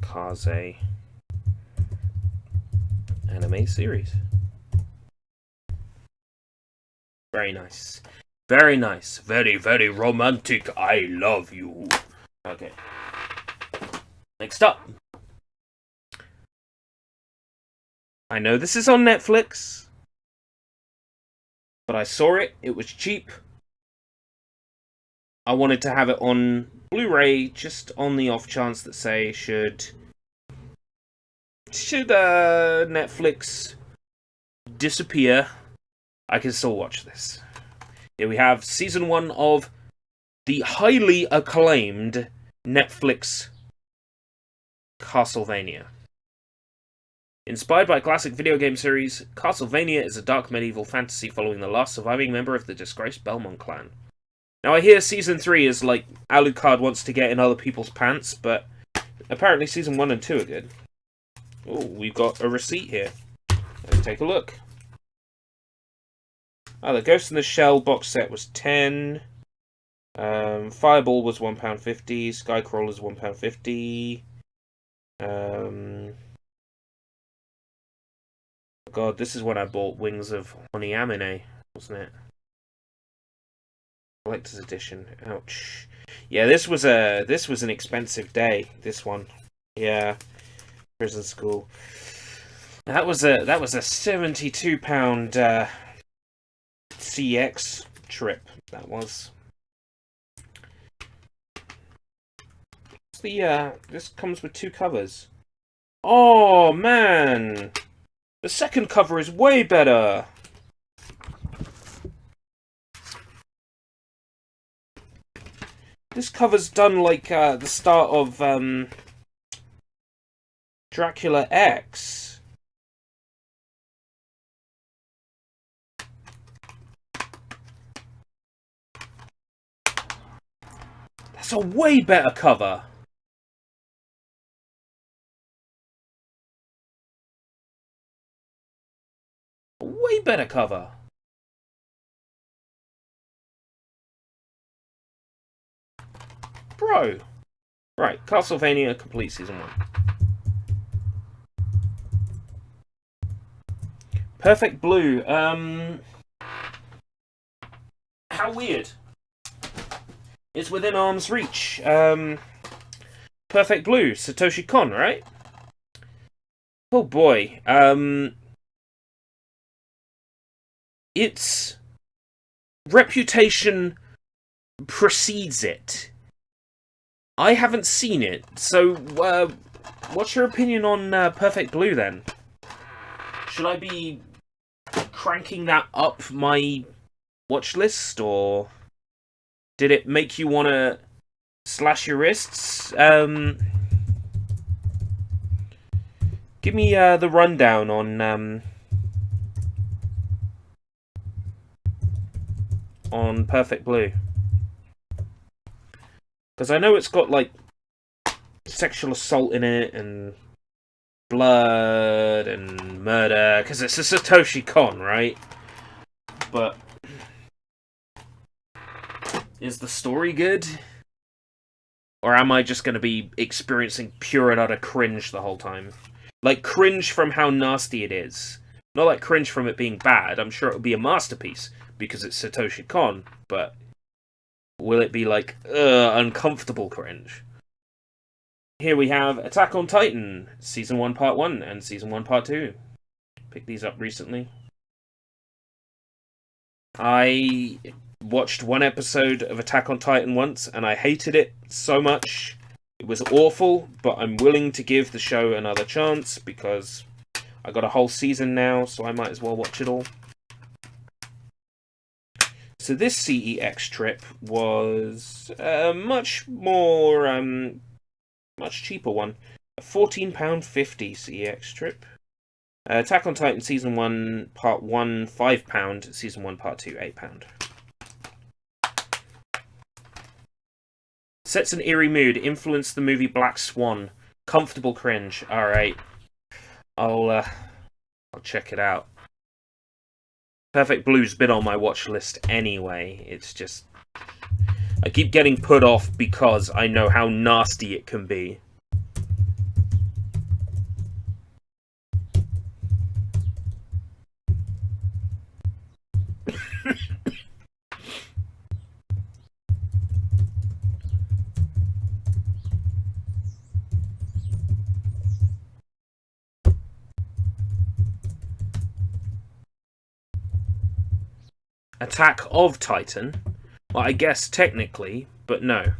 Speaker 1: Kaze anime series. Very nice. Very nice. Very, very romantic. I love you. Okay. Next up. I know this is on Netflix, but I saw it. It was cheap. I wanted to have it on Blu-ray just on the off chance that, say, should Netflix disappear, I can still watch this. Here we have season 1 of the highly acclaimed Netflix Castlevania. Inspired by a classic video game series, Castlevania is a dark medieval fantasy following the last surviving member of the disgraced Belmont clan. Now I hear season 3 is like Alucard wants to get in other people's pants, but apparently season 1 and 2 are good. Oh, we've got a receipt here. Let's take a look. Oh, the Ghost in the Shell box set was 10. Fireball was £1.50. Skycrawler's £1.50. God, this is when I bought Wings of Onyamine, wasn't it? Collector's edition. Ouch. Yeah, this was an expensive day. This one. Yeah. Prison School. That was a £72 CX trip. That was. This comes with 2 covers. Oh man, the second cover is way better. This cover's done like the start of Dracula X. That's a way better cover. A way better cover. Bro. Right, Castlevania Complete Season 1. Perfect Blue. How weird. It's within arm's reach. Perfect Blue, Satoshi Kon, right? Oh boy. Its reputation precedes it. I haven't seen it, so what's your opinion on Perfect Blue then? Should I be cranking that up my watch list, or did it make you want to slash your wrists? Give me the rundown on Perfect Blue, because I know it's got like sexual assault in it and blood and murder, because it's a Satoshi Kon, right? But is the story good? Or am I just going to be experiencing pure and utter cringe the whole time? Like, cringe from how nasty it is. Not like cringe from it being bad. I'm sure it'll be a masterpiece, because it's Satoshi Kon, but will it be like, uncomfortable cringe? Here we have Attack on Titan, Season 1 Part 1 and Season 1 Part 2. Picked these up recently. I watched one episode of Attack on Titan once, and I hated it so much. It was awful, but I'm willing to give the show another chance, because I got a whole season now, so I might as well watch it all. So this CEX trip was a much cheaper one. A £14.50 CEX trip. Attack on Titan Season 1 Part 1, £5. Season 1 Part 2, £8. Sets an eerie mood. Influenced the movie Black Swan. Comfortable cringe. Alright. I'll check it out. Perfect Blue's been on my watch list anyway. It's just, I keep getting put off because I know how nasty it can be. Attack of Titan? Well, I guess technically, but no.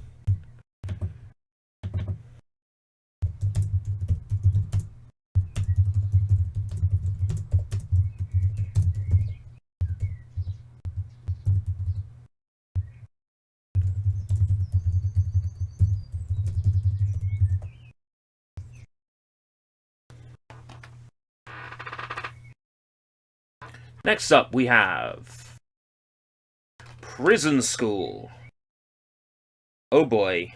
Speaker 1: Next up, we have Prison School. Oh boy.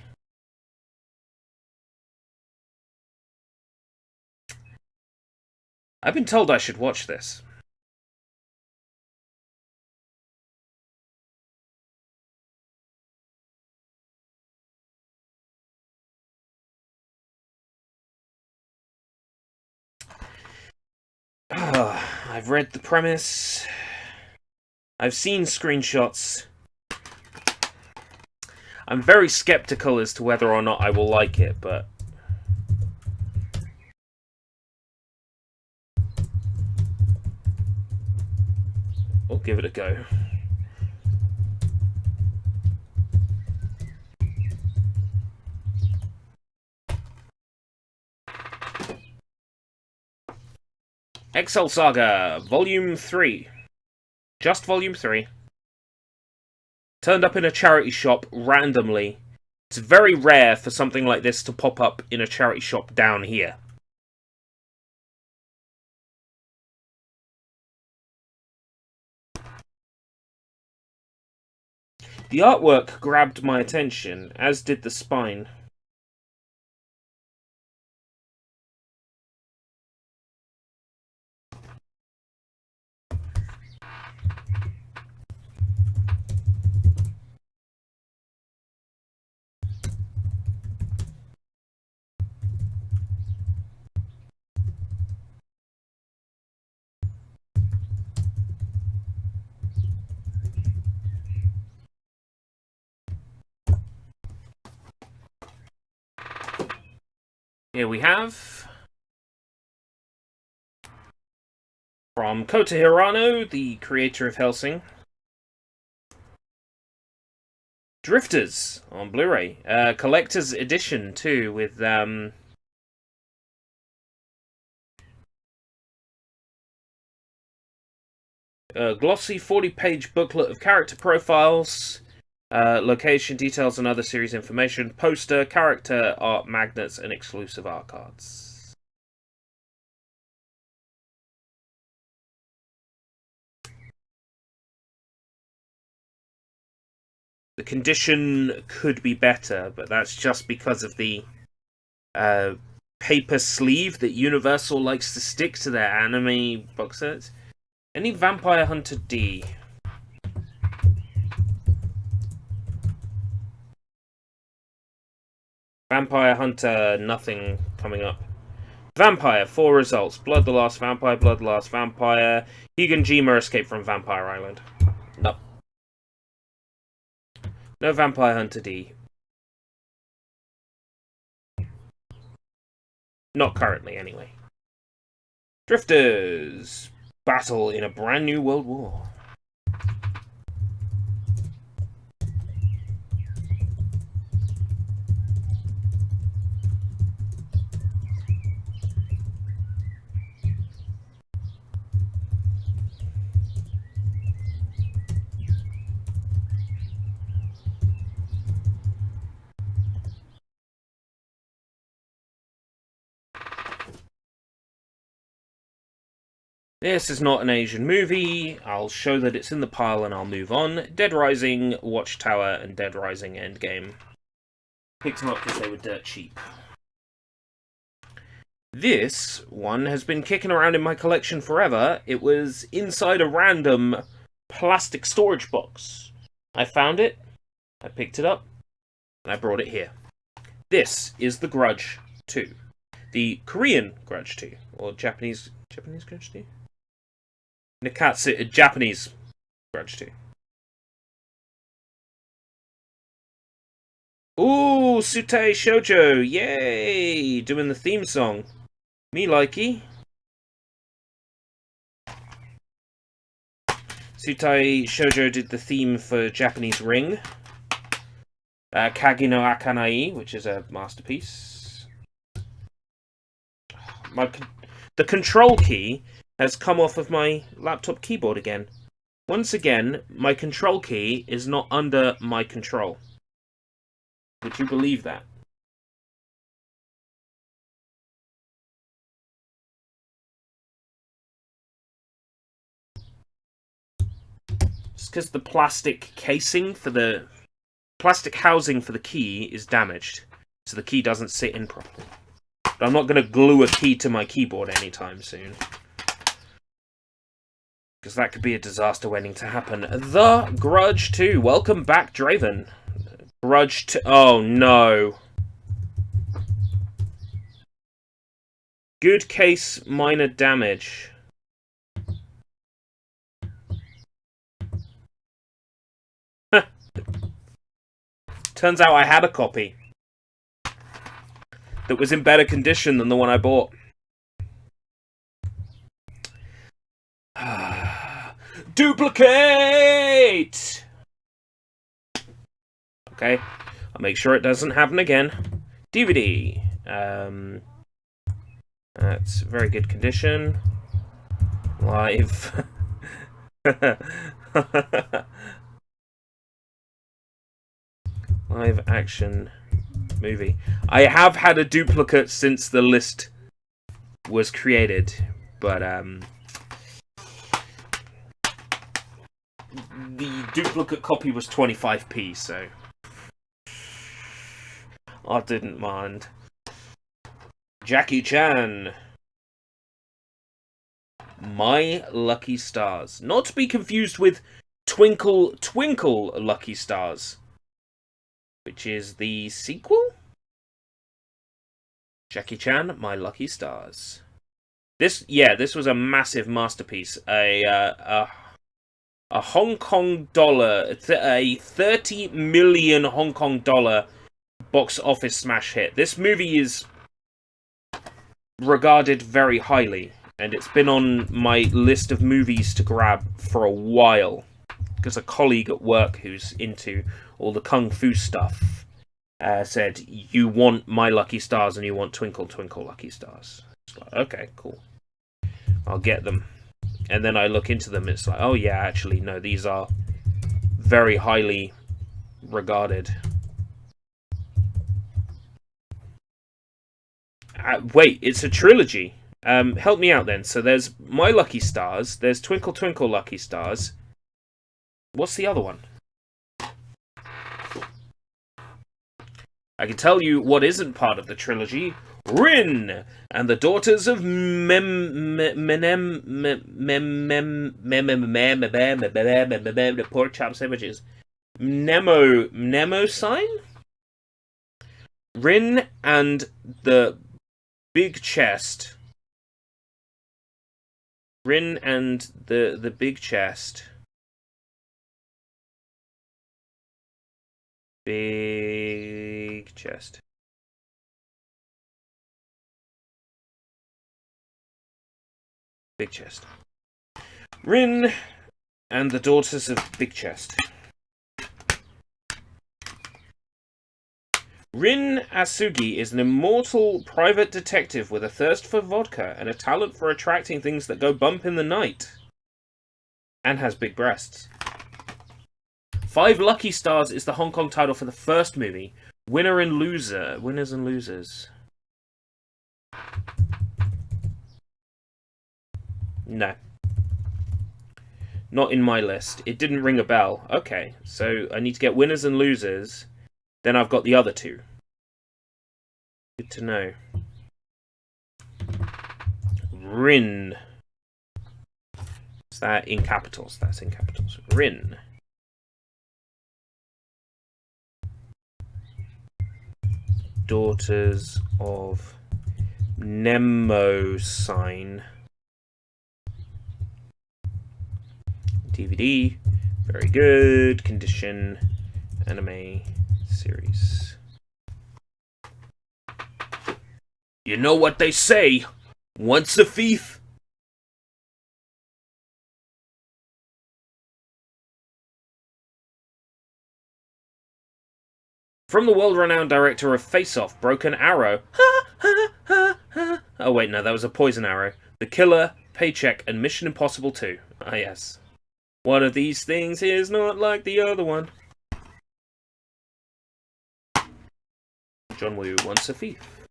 Speaker 1: I've been told I should watch this. I've read the premise. I've seen screenshots. I'm very skeptical as to whether or not I will like it, but we'll give it a go. Excel Saga, Volume 3. Just Volume 3. Turned up in a charity shop randomly. It's very rare for something like this to pop up in a charity shop down here. The artwork grabbed my attention, as did the spine. Here we have, from Kota Hirano, the creator of Hellsing, Drifters on Blu-ray. Collector's edition, too, with a glossy 40-page booklet of character profiles, location details and other series information, poster, character art magnets, and exclusive art cards. The condition could be better, but that's just because of the paper sleeve that Universal likes to stick to their anime box sets. Any Vampire Hunter D? Vampire Hunter, nothing coming up. Vampire, 4 results. Blood the Last Vampire, Blood the Last Vampire. Higanjima Escape from Vampire Island. Nope. No Vampire Hunter D. Not currently, anyway. Drifters. Battle in a brand new world war. This is not an Asian movie. I'll show that it's in the pile and I'll move on. Dead Rising, Watchtower, and Dead Rising Endgame. Picked them up because they were dirt cheap. This one has been kicking around in my collection forever. It was inside a random plastic storage box. I found it, I picked it up, and I brought it here. This is The Grudge 2. The Korean Grudge 2. Or Japanese Grudge 2? Nikatsu, Japanese Grudge 2. Ooh, Sutei Shoujo, yay! Doing the theme song. Me likey. Sutei Shoujo did the theme for Japanese Ring. Kagi no Akanai, which is a masterpiece. The control key has come off of my laptop keyboard again. Once again, my control key is not under my control. Would you believe that? It's because the plastic casing for the plastic housing for the key is damaged, so the key doesn't sit in properly. But I'm not going to glue a key to my keyboard anytime soon, because that could be a disaster waiting to happen. The Grudge 2. Welcome back, Draven. Grudge 2. Oh, no. Good case, minor damage. Turns out I had a copy that was in better condition than the one I bought. Duplicate! Okay, I'll make sure it doesn't happen again. DVD. That's very good condition. Live. Live action movie. I have had a duplicate since the list was created, but the duplicate copy was 25p, so I didn't mind. Jackie Chan. My Lucky Stars. Not to be confused with Twinkle Twinkle Lucky Stars, which is the sequel? Jackie Chan, My Lucky Stars. This was a massive masterpiece. A Hong Kong dollar, a 30 million Hong Kong dollar box office smash hit. This movie is regarded very highly, and it's been on my list of movies to grab for a while, because a colleague at work who's into all the kung fu stuff said, you want My Lucky Stars and you want Twinkle Twinkle Lucky Stars. It's like, okay, cool. I'll get them. And then I look into them, it's like, oh yeah, actually, no, these are very highly regarded. Wait, it's a trilogy. Help me out then. So there's My Lucky Stars, there's Twinkle Twinkle Lucky Stars. What's the other one? I can tell you what isn't part of the trilogy. Rin and the Daughters of Pork Chop Sandwiches. Nemo sign? Rin and the Big Chest. Rin and the Big Chest. Big Chest. Big Chest. Rin and the Daughters of Big Chest. Rin Asugi is an immortal private detective with a thirst for vodka and a talent for attracting things that go bump in the night. And has big breasts. 5 Lucky Stars is the Hong Kong title for the first movie. Winners and Losers. No. Not in my list. It didn't ring a bell. Okay, so I need to get Winners and Losers. Then I've got the other 2. Good to know. Rin. Is that in capitals? That's in capitals. Rin. Daughters of Nemo sign. DVD. Very good condition. Anime series. You know what they say? Once a thief. From the world-renowned director of Face Off, Broken Arrow. Oh wait, no, that was a Poison Arrow. The Killer, Paycheck, and Mission Impossible 2. Ah yes. One of these things is not like the other one. John Woo, Once a Thief.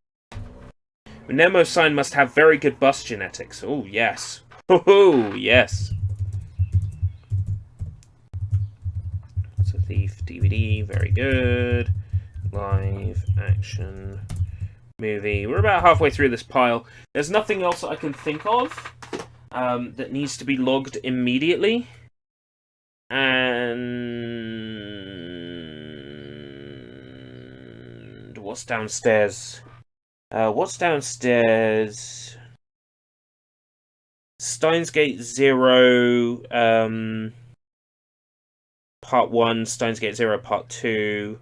Speaker 1: Nemo sign must have very good bus genetics. Oh, yes. Oh, yes. Once a Thief DVD, very good. Live action movie. We're about halfway through this pile. There's nothing else I can think of that needs to be logged immediately. And what's downstairs? What's downstairs? Steins Gate 0, Part 1, Steins Gate 0, Part 2,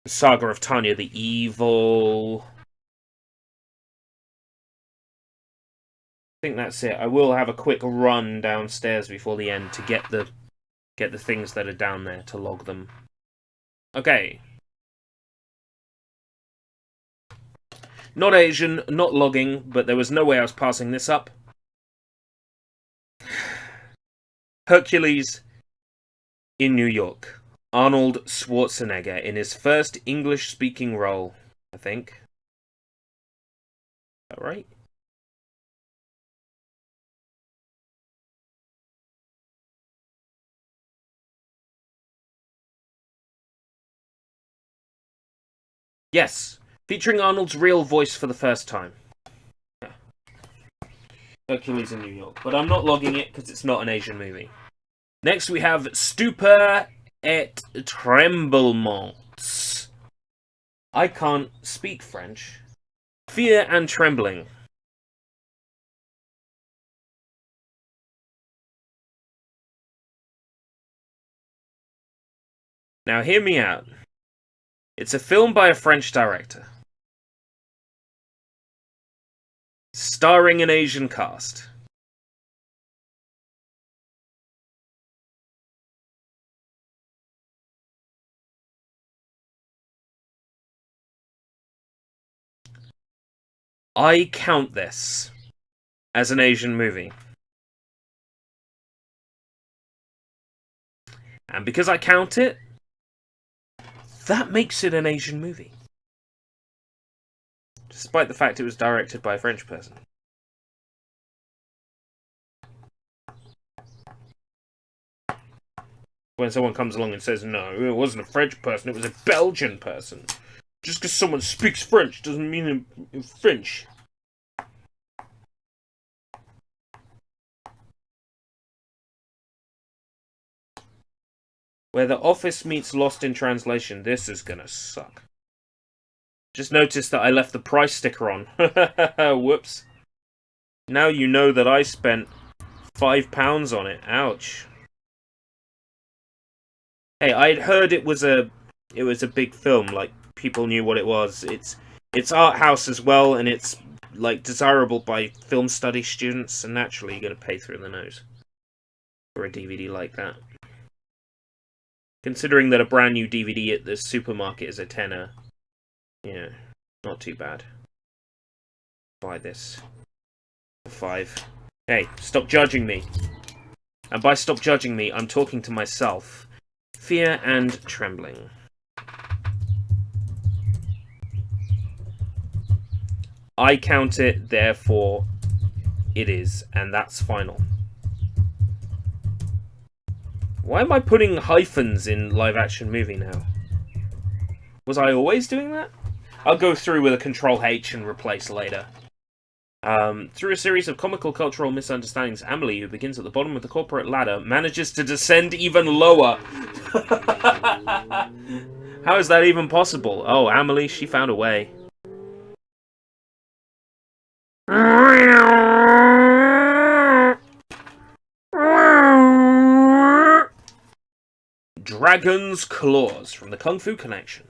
Speaker 1: Saga of Tanya the Evil. I think that's it. I will have a quick run downstairs before the end to get the things that are down there to log them. Okay. Not Asian, not logging, but there was no way I was passing this up. Hercules in New York. Arnold Schwarzenegger in his first English-speaking role, I think. Is that right? Yes, featuring Arnold's real voice for the first time. Yeah. Hercules in New York. But I'm not logging it because it's not an Asian movie. Next we have Stupor et Tremblements. I can't speak French. Fear and Trembling. Now hear me out. It's a film by a French director, starring an Asian cast. I count this as an Asian movie. And because I count it, that makes it an Asian movie. Despite the fact it was directed by a French person. When someone comes along and says, no, it wasn't a French person, it was a Belgian person. Just because someone speaks French doesn't mean in French. Where The Office meets Lost in Translation, this is gonna suck. Just noticed that I left the price sticker on. Whoops. Now you know that I spent £5 on it. Ouch. Hey, I'd heard it was a big film, like people knew what it was. It's art house as well, and it's like desirable by film study students, and naturally you're gonna pay through the nose for a DVD like that. Considering that a brand new DVD at the supermarket is a tenner, yeah, not too bad. Buy this for £5. Hey, stop judging me. And by stop judging me, I'm talking to myself. Fear and trembling. I count it, therefore it is, and that's final. Why am I putting hyphens in live-action movie now? Was I always doing that? I'll go through with a Control-H and replace later. Through a series of comical cultural misunderstandings, Amelie, who begins at the bottom of the corporate ladder, manages to descend even lower. How is that even possible? Oh, Amelie, she found a way. Dragon's Claws from the Kung Fu Connection.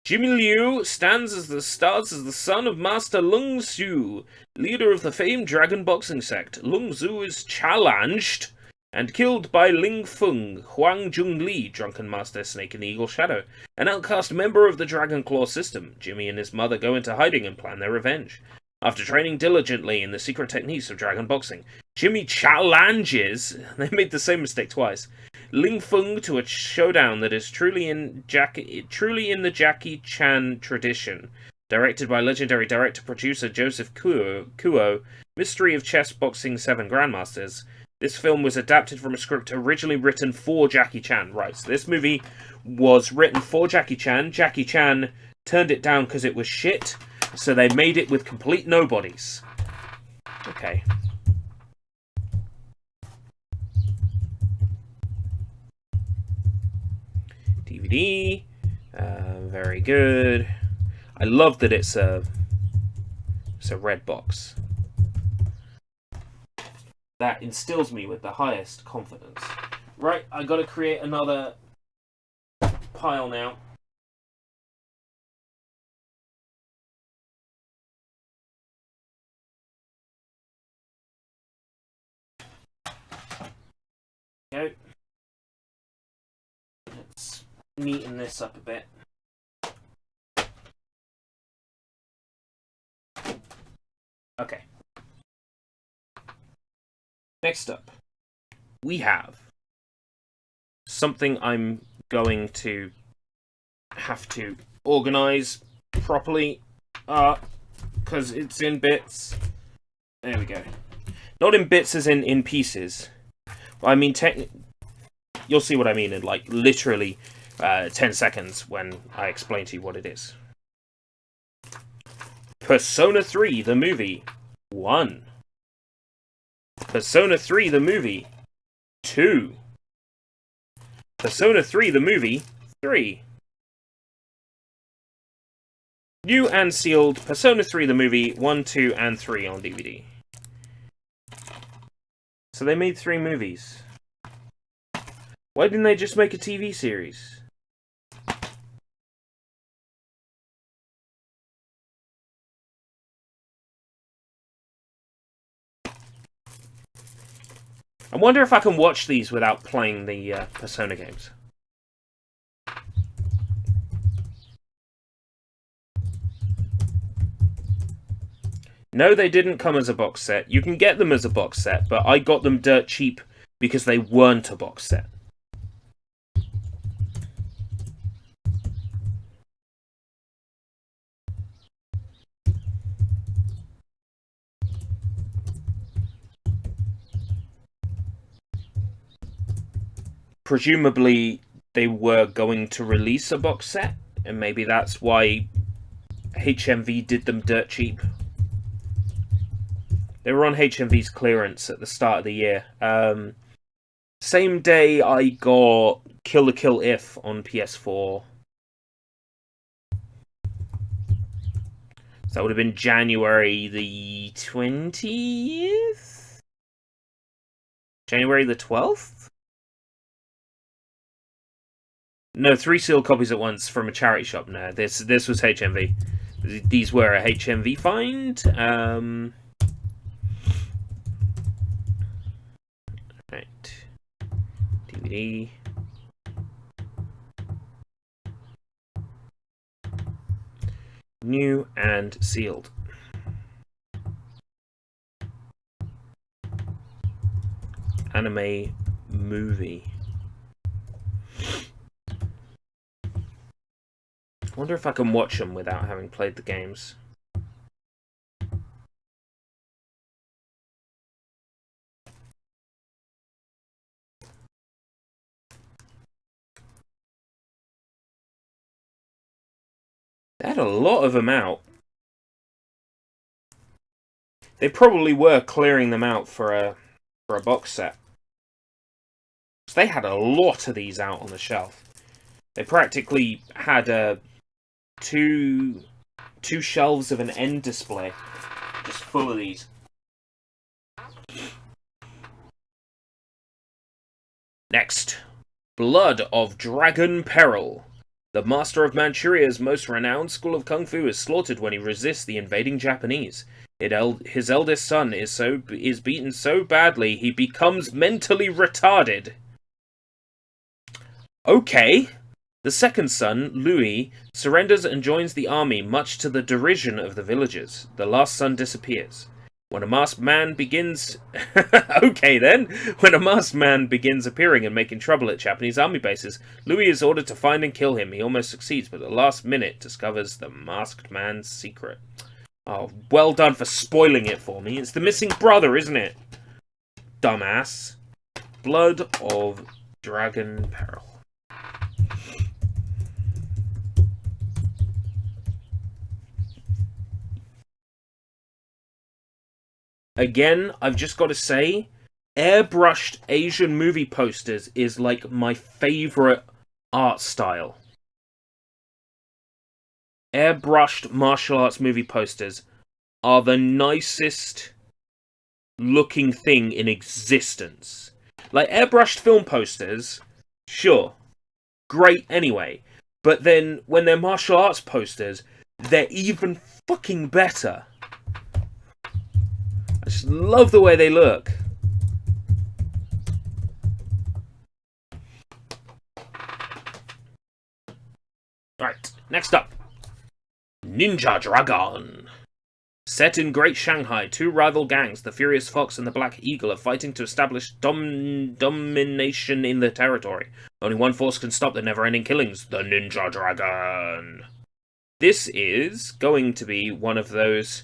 Speaker 1: Jimmy Liu stands as the son of Master Lung Zhu, leader of the famed dragon boxing sect. Lung Zhu is challenged and killed by Ling Feng, Huang Zhongli, drunken master snake in the Eagle Shadow, an outcast member of the Dragon Claw system. Jimmy and his mother go into hiding and plan their revenge. After training diligently in the secret techniques of dragon boxing, Jimmy challenges, they made the same mistake twice, Ling Feng to a showdown that is truly in the Jackie Chan tradition. Directed by legendary director-producer Joseph Kuo, Mystery of Chess Boxing 7 Grandmasters. This film was adapted from a script originally written for Jackie Chan. Right, so this movie was written for Jackie Chan. Jackie Chan turned it down because it was shit, so they made it with complete nobodies. Okay. DVD. Very good. I love that it's a red box. That instills me with the highest confidence. Right, I gotta create another pile now. Go. Let's neaten this up a bit. Okay. Next up, we have something I'm going to have to organize properly, because it's in bits. There we go. Not in bits as in pieces. I mean, you'll see what I mean in, like, literally 10 seconds when I explain to you what it is. Persona 3, the movie, 1. Persona 3, the movie, 2. Persona 3, the movie, 3. New and sealed Persona 3, the movie, 1, 2, and 3 on DVD. So they made 3 movies. Why didn't they just make a TV series? I wonder if I can watch these without playing the Persona games. No, they didn't come as a box set. You can get them as a box set, but I got them dirt cheap because they weren't a box set. Presumably, they were going to release a box set, and maybe that's why HMV did them dirt cheap. They were on HMV's clearance at the start of the year. Same day I got Kill la Kill If on PS4. So that would have been January the 20th? January the 12th? No, 3 sealed copies at once from a charity shop. No, this was HMV. These were a HMV find. Right. DVD. New and sealed. Anime movie. I wonder if I can watch them without having played the games. They had a lot of them out. They probably were clearing them out for a box set. So they had a lot of these out on the shelf. They practically had two shelves of an end display just full of these. Next, Blood of Dragon Peril. The master of Manchuria's most renowned school of kung fu is slaughtered when he resists the invading Japanese. His eldest son is beaten so badly he becomes mentally retarded. Okay. The second son, Louis, surrenders and joins the army, much to the derision of the villagers. The last son disappears. When a masked man begins... okay then. When a masked man begins appearing and making trouble at Japanese army bases, Louis is ordered to find and kill him. He almost succeeds, but at the last minute discovers the masked man's secret. Oh, well done for spoiling it for me. It's the missing brother, isn't it? Dumbass. Blood of Dragon Peril. Again, I've just got to say, airbrushed Asian movie posters is like my favorite art style. Airbrushed martial arts movie posters are the nicest looking thing in existence. Like, airbrushed film posters, sure, great anyway. But then, when they're martial arts posters, they're even fucking better. I just love the way they look. Right, next up. Ninja Dragon. Set in Great Shanghai, 2 rival gangs, the Furious Fox and the Black Eagle, are fighting to establish domination in the territory. Only one force can stop the never-ending killings, the Ninja Dragon. This is going to be one of those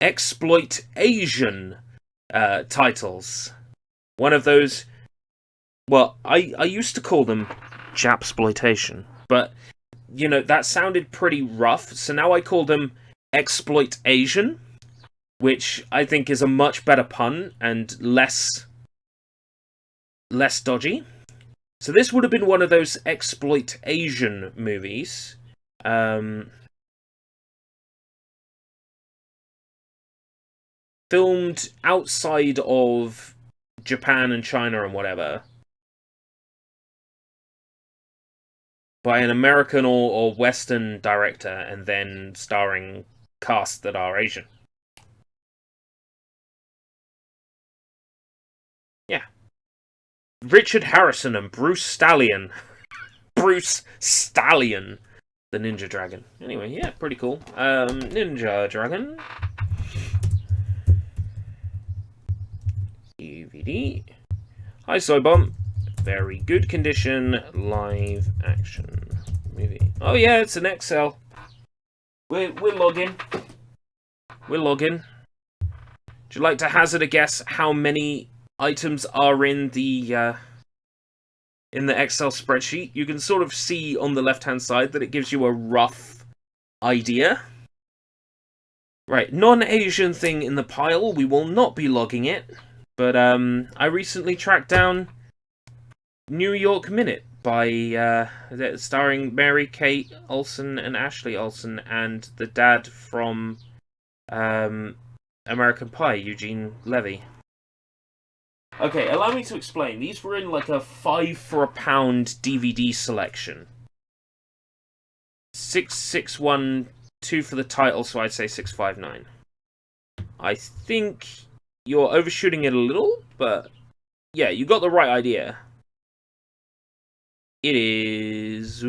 Speaker 1: exploit Asian titles. One of those... Well, I used to call them Japsploitation, but, you know, that sounded pretty rough, so now I call them Exploit Asian, which I think is a much better pun and less dodgy. So this would have been one of those Exploit Asian movies. Filmed outside of Japan and China and whatever, by an American or Western director, and then starring casts that are Asian. Yeah. Richard Harrison and Bruce Stallion. Bruce Stallion. The Ninja Dragon. Anyway, yeah, pretty cool. Ninja Dragon. DVD. Hi, Soybomb. Very good condition. Live action movie. Oh yeah, it's an Excel. We're logging. We're logging. Would you like to hazard a guess how many items are in the Excel spreadsheet? You can sort of see on the left-hand side that it gives you a rough idea. Right, non-Asian thing in the pile. We will not be logging it. But I recently tracked down New York Minute by starring Mary Kate Olsen and Ashley Olsen and the dad from American Pie, Eugene Levy. Okay, allow me to explain. These were in like a 5 for £1 DVD selection. 6612 for the title, so I'd say 659. I think you're overshooting it a little, but yeah, you got the right idea. It is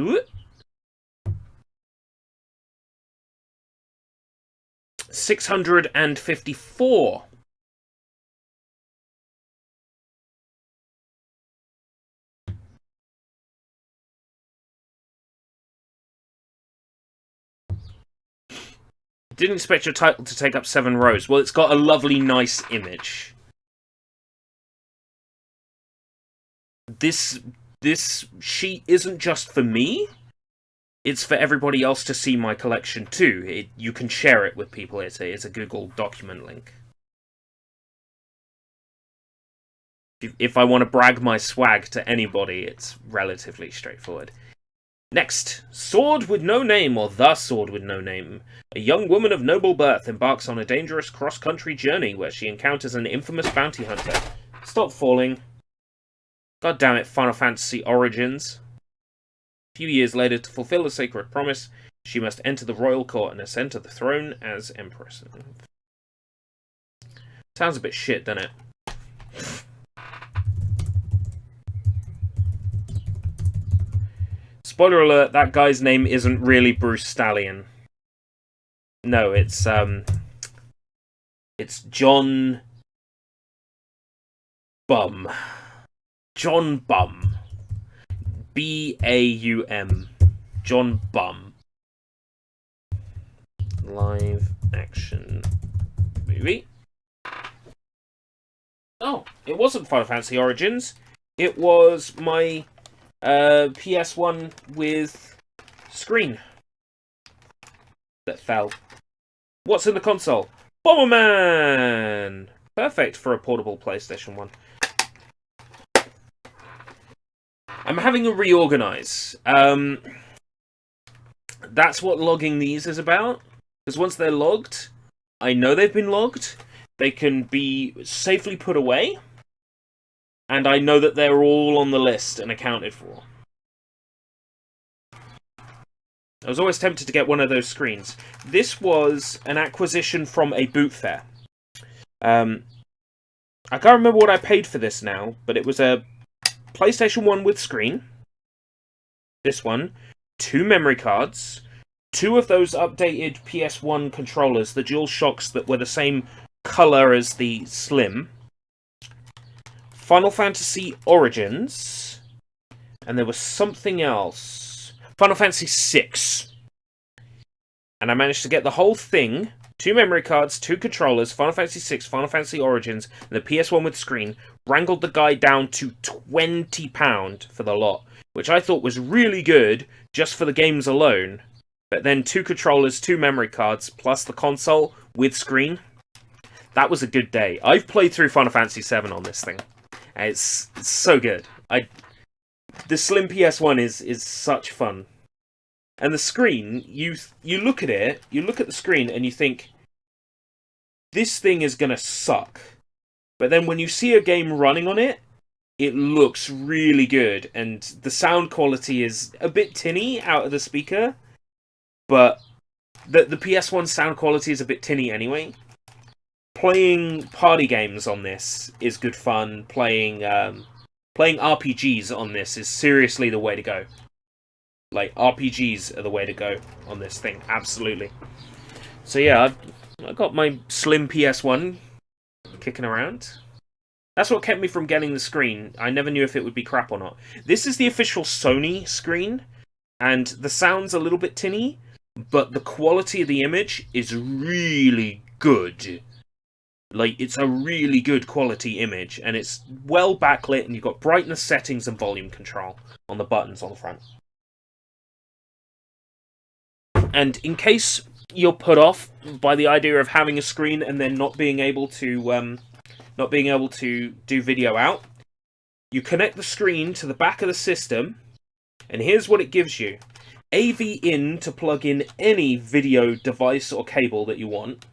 Speaker 1: 654. Didn't expect your title to take up 7 rows. Well, it's got a lovely, nice image. This sheet isn't just for me. It's for everybody else to see my collection too. You can share it with people. It's a Google document link. If I want to brag my swag to anybody, it's relatively straightforward. Next, Sword with No Name, or The Sword with No Name. A young woman of noble birth embarks on a dangerous cross-country journey where she encounters an infamous bounty hunter. Stop falling. God damn it, Final Fantasy Origins. A few years later, to fulfill a sacred promise, she must enter the royal court and ascend to the throne as empress. Sounds a bit shit, doesn't it? Spoiler alert, that guy's name isn't really Bruce Stallion. No, it's John Bum. John Bum. B-A-U-M. John Bum. Live action movie. Oh, it wasn't Final Fantasy Origins. It was my PS1 with screen that fell. What's in the console? Bomberman! Perfect for a portable PlayStation 1. I'm having a reorganize. That's what logging these is about. Because once they're logged, I know they've been logged. They can be safely put away. And I know that they're all on the list and accounted for. I was always tempted to get one of those screens. This was an acquisition from a boot fair. I can't remember what I paid for this now, but it was a PlayStation 1 with screen. This one. 2 memory cards. 2 of those updated PS1 controllers, the DualShocks that were the same colour as the Slim. Final Fantasy Origins, and there was something else. Final Fantasy VI. And I managed to get the whole thing, 2 memory cards, 2 controllers, Final Fantasy VI, Final Fantasy Origins, and the PS1 with screen, wrangled the guy down to £20 for the lot, which I thought was really good, just for the games alone. But then 2 controllers, 2 memory cards, plus the console with screen. That was a good day. I've played through Final Fantasy VII on this thing. It's so good. The Slim PS1 is such fun. And the screen, you look at it, you look at the screen and you think, this thing is gonna suck. But then when you see a game running on it, it looks really good. And the sound quality is a bit tinny out of the speaker. But the PS1 sound quality is a bit tinny anyway. Playing party games on this is good fun. Playing Playing RPGs on this is seriously the way to go. Like, RPGs are the way to go on this thing, absolutely. So yeah, I got my slim PS1 kicking around. That's what kept me from getting the screen. I never knew if it would be crap or not. This is the official Sony screen, and the sound's a little bit tinny, but the quality of the image is really good. Like, it's a really good quality image, and it's well backlit, and you've got brightness settings and volume control on the buttons on the front. And in case you're put off by the idea of having a screen and then not being able to do video out, you connect the screen to the back of the system, and here's what it gives you. AV in to plug in any video device or cable that you want.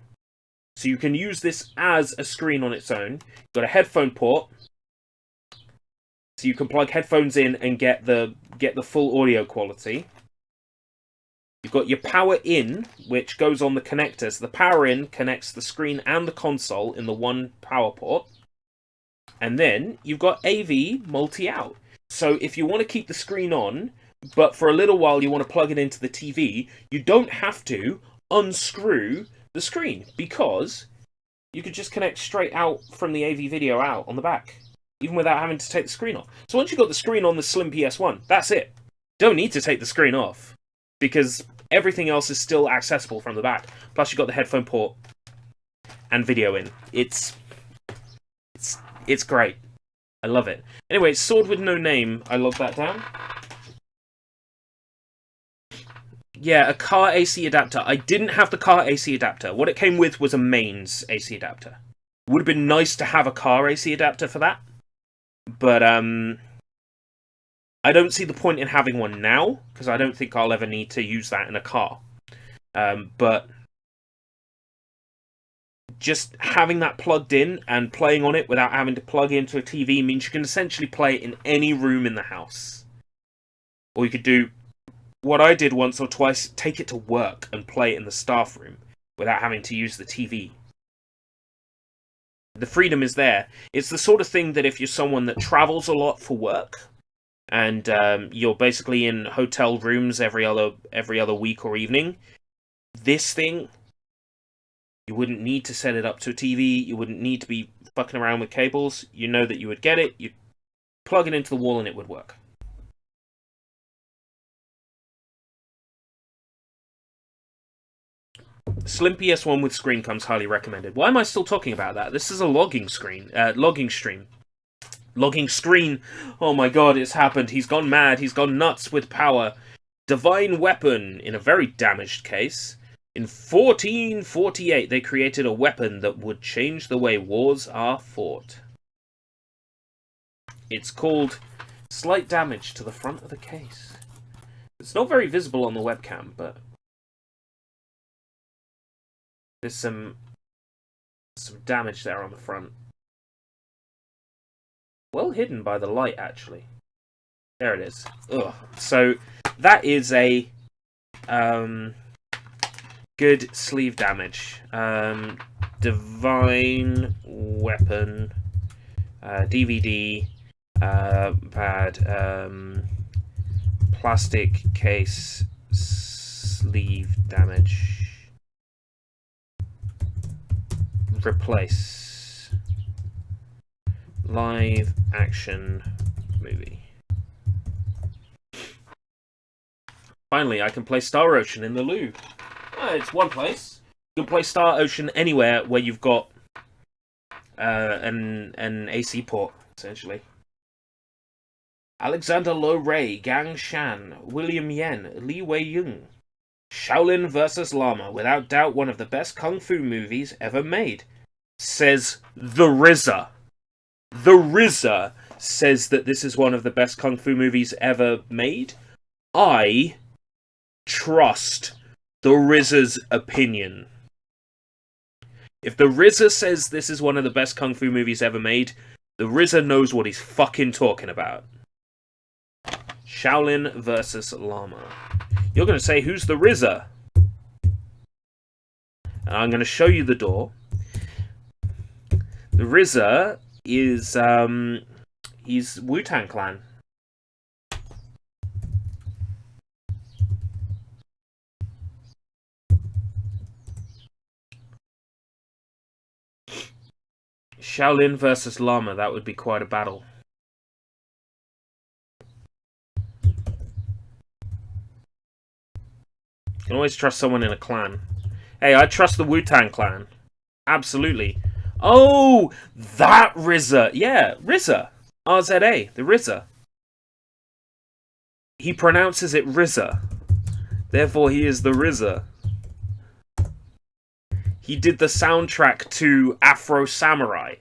Speaker 1: So you can use this as a screen on its own. You've got a headphone port, so you can plug headphones in and get the full audio quality. You've got your power in, which goes on the connector. So the power in connects the screen and the console in the one power port. And then you've got AV multi-out. So if you want to keep the screen on, but for a little while you want to plug it into the TV, you don't have to unscrew the screen, because you could just connect straight out from the AV video out on the back, even without having to take the screen off. So once you've got the screen on the slim PS1, that's it. Don't need to take the screen off, because everything else is still accessible from the back. Plus you've got the headphone port and video in. It's great. I love it. Anyway, Sword with No Name. I logged that down. Yeah, a car AC adapter. I didn't have the car AC adapter. What it came with was a mains AC adapter. It would have been nice to have a car AC adapter for that. But, I don't see the point in having one now, because I don't think I'll ever need to use that in a car. But just having that plugged in and playing on it without having to plug into a TV means you can essentially play it in any room in the house. Or you could do what I did once or twice, take it to work and play it in the staff room without having to use the TV. The freedom is there. It's the sort of thing that if you're someone that travels a lot for work, and you're basically in hotel rooms every other week or evening, this thing, you wouldn't need to set it up to a TV, you wouldn't need to be fucking around with cables, you know that you would get it, you'd plug it into the wall and it would work. Slim PS1 with screen comes highly recommended. Why am I still talking about that? This is a logging stream. Logging screen. Oh my god, it's happened. He's gone mad. He's gone nuts with power. Divine weapon in a very damaged case. In 1448, they created a weapon that would change the way wars are fought. It's called Slight Damage to the front of the case. It's not very visible on the webcam, but there's some damage there on the front. Well hidden by the light, actually. There it is. Ugh. So that is a good sleeve damage. Divine weapon, DVD, pad, plastic case, sleeve damage. Replace. Live action movie. Finally, I can play Star Ocean in the loo. It's one place. You can play Star Ocean anywhere where you've got an AC port, essentially. Alexander Lo Ray, Gang Shan, William Yen, Li Wei Yung. Shaolin vs. Llama, without doubt one of the best kung fu movies ever made, says the RZA. The RZA says that this is one of the best kung fu movies ever made. I trust the RZA's opinion. If the RZA says this is one of the best kung fu movies ever made, the RZA knows what he's fucking talking about. Shaolin vs. Llama. You're going to say, who's the RZA? And I'm going to show you the door. The RZA is, He's Wu-Tang Clan. Shaolin versus Lama, that would be quite a battle. You can always trust someone in a clan. Hey, I trust the Wu-Tang Clan. Absolutely. Oh, that RZA. Yeah, RZA. RZA, the RZA. He pronounces it RZA. Therefore, he is the RZA. He did the soundtrack to Afro Samurai.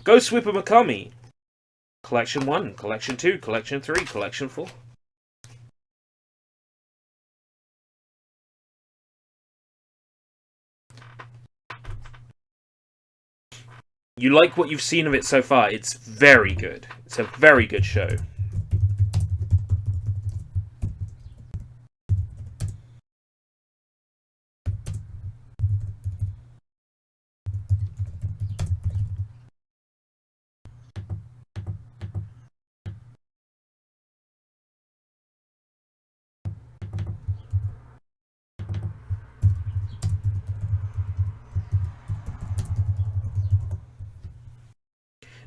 Speaker 1: Ghost Whipper Makami. Collection 1, Collection 2, Collection 3, Collection 4. You like what you've seen of it so far? It's very good. It's a very good show.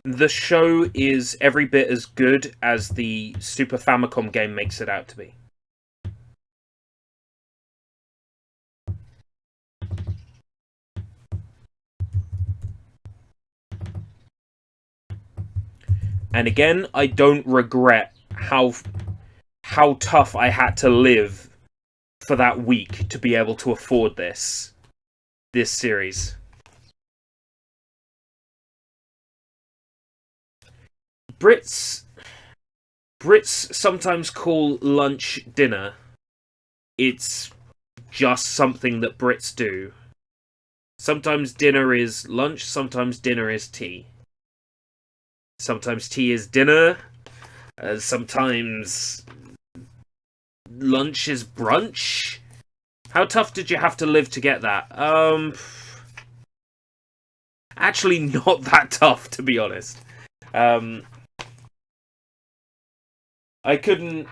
Speaker 1: The show is every bit as good as the Super Famicom game makes it out to be. And again, I don't regret how tough I had to live for that week to be able to afford this series. Brits sometimes call lunch dinner. It's just something that Brits do. Sometimes dinner is lunch, sometimes dinner is tea. Sometimes tea is dinner. Sometimes lunch is brunch. How tough did you have to live to get that? Actually, not that tough, to be honest. I couldn't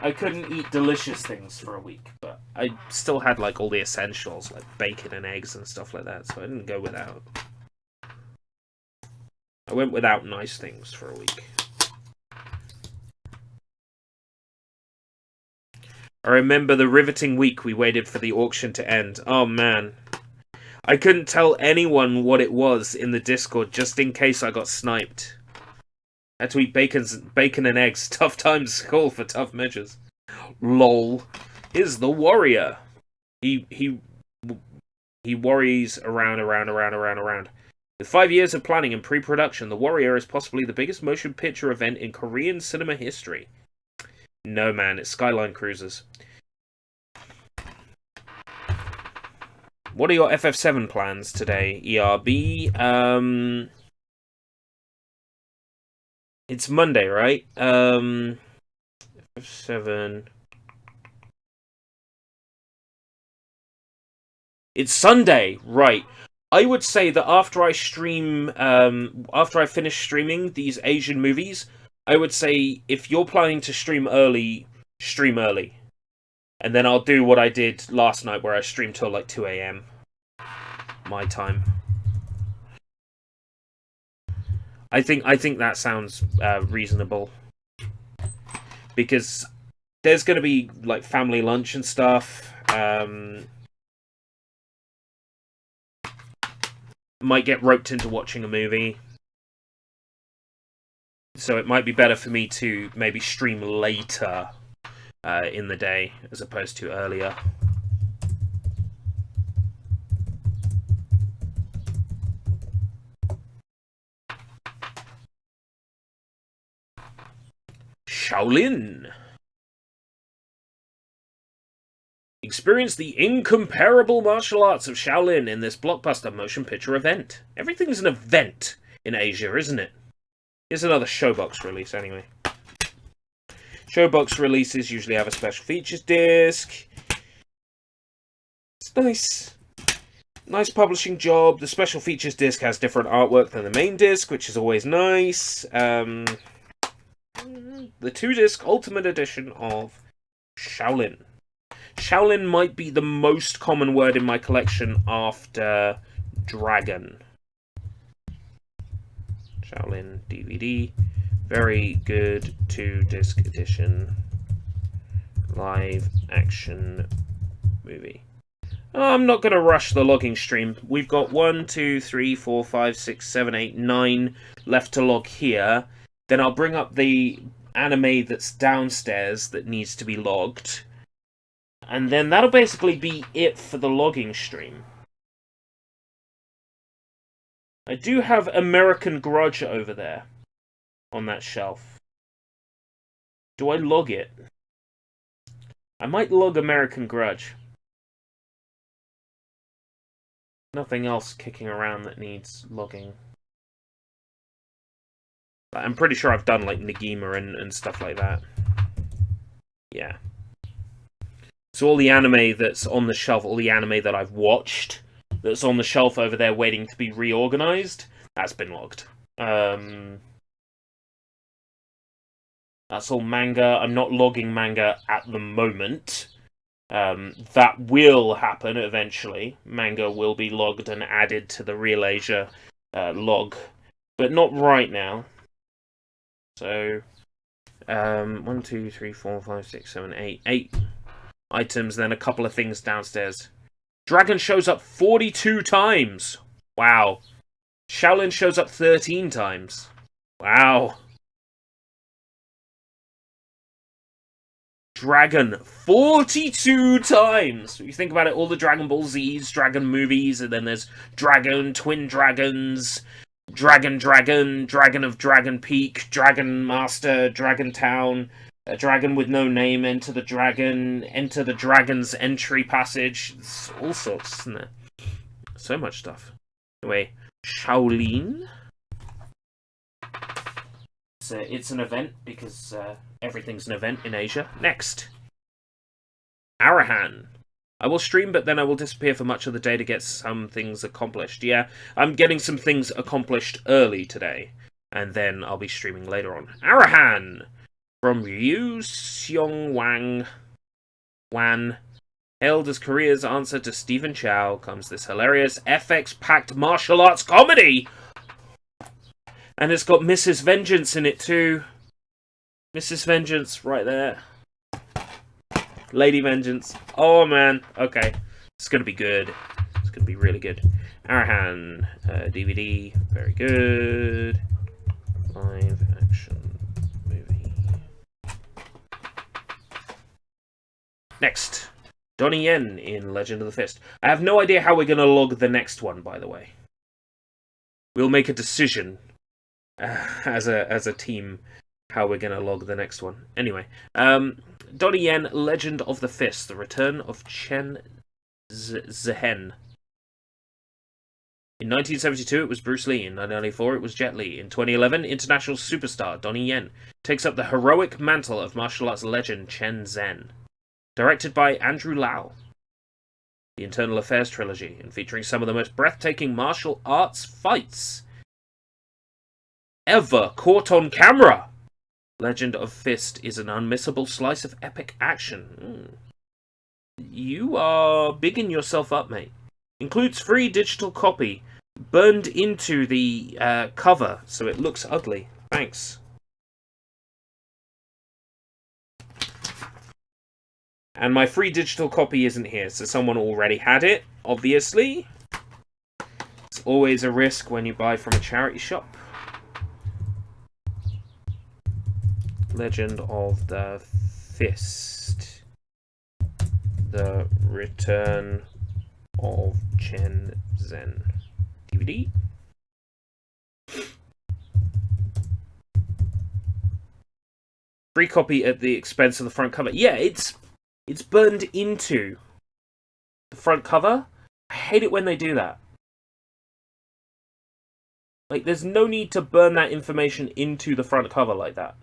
Speaker 1: eat delicious things for a week, but I still had like all the essentials, like bacon and eggs and stuff like that, so I didn't go without. I went without nice things for a week. I remember the riveting week we waited for the auction to end. Oh man. I couldn't tell anyone what it was in the Discord just in case I got sniped. I had to eat bacon and eggs. Tough times call for tough measures. Lol. Here's the warrior. He worries around. With 5 years of planning and pre-production, The Warrior is possibly the biggest motion picture event in Korean cinema history. No, man, it's Skyline Cruisers. What are your FF7 plans today, ERB? It's Monday, right? FF7... It's Sunday, right. I would say that after I finish streaming these Asian movies, I would say if you're planning to stream early. And then I'll do what I did last night where I streamed till like 2 AM. My time. I think that sounds reasonable. Because there's going to be like family lunch and stuff. Might get roped into watching a movie. So it might be better for me to maybe stream later in the day as opposed to earlier. Shaolin. Experience the incomparable martial arts of Shaolin in this blockbuster motion picture event. Everything's an event in Asia, isn't it? Here's another Showbox release, anyway. Showbox releases usually have a special features disc. It's nice. Nice publishing job. The special features disc has different artwork than the main disc, which is always nice. The 2-disc Ultimate Edition of Shaolin. Shaolin might be the most common word in my collection after dragon. Shaolin DVD. Very good 2-disc edition. Live action movie. I'm not going to rush the logging stream. We've got 1, 2, 3, 4, 5, 6, 7, 8, 9 left to log here. Then I'll bring up the anime that's downstairs that needs to be logged. And then that'll basically be it for the logging stream. I do have American Grudge over there on that shelf. Do I log it? I might log American Grudge. Nothing else kicking around that needs logging. I'm pretty sure I've done like Negima and stuff like that. Yeah. So all the anime that's on the shelf, all the anime that I've watched, that's on the shelf over there waiting to be reorganized, that's been logged. That's all manga. I'm not logging manga at the moment. That will happen eventually. Manga will be logged and added to the ReelAsia log, but not right now. So, 1, 2, 3, 4, 5, 6, 7, 8. 8 items, then a couple of things downstairs. Dragon shows up 42 times. Wow. Shaolin shows up 13 times. Wow. Dragon 42 times. You think about it, all the Dragon Ball Z's, Dragon movies, and then there's Dragon, Twin Dragons, Dragon, Dragon of Dragon Peak, Dragon Master, Dragon Town, a Dragon with no name, Enter the Dragon's entry passage. It's all sorts, isn't it? So much stuff. Anyway, Shaolin. It's an event because everything's an event in Asia. Next, Arahan. I will stream, but then I will disappear for much of the day to get some things accomplished. Yeah, I'm getting some things accomplished early today, and then I'll be streaming later on. Arahan from Ryu Seong Wan. Hailed as Korea's answer to Stephen Chow comes this hilarious FX-packed martial arts comedy. And it's got Mrs. Vengeance in it too. Mrs. Vengeance right there. Lady Vengeance. Oh man. Okay. It's going to be good. It's going to be really good. Arahan. DVD. Very good. Live action movie. Next. Donnie Yen in Legend of the Fist. I have no idea how we're going to log the next one, by the way. We'll make a decision as a team how we're going to log the next one. Anyway, Donnie Yen, Legend of the Fist, The Return of Chen Zhen. In 1972, it was Bruce Lee. In 1994, it was Jet Li. In 2011, international superstar Donnie Yen takes up the heroic mantle of martial arts legend Chen Zhen. Directed by Andrew Lau. The Internal Affairs trilogy, and featuring some of the most breathtaking martial arts fights ever caught on camera. Legend of Fist is an unmissable slice of epic action. You are bigging yourself up, mate. Includes free digital copy, burned into the cover, so it looks ugly. Thanks. And my free digital copy isn't here, so someone already had it, obviously. It's always a risk when you buy from a charity shop. Legend of the Fist. The Return of Chen Zhen. DVD. Free copy at the expense of the front cover. Yeah, it's burned into the front cover. I hate it when they do that. Like, there's no need to burn that information into the front cover like that.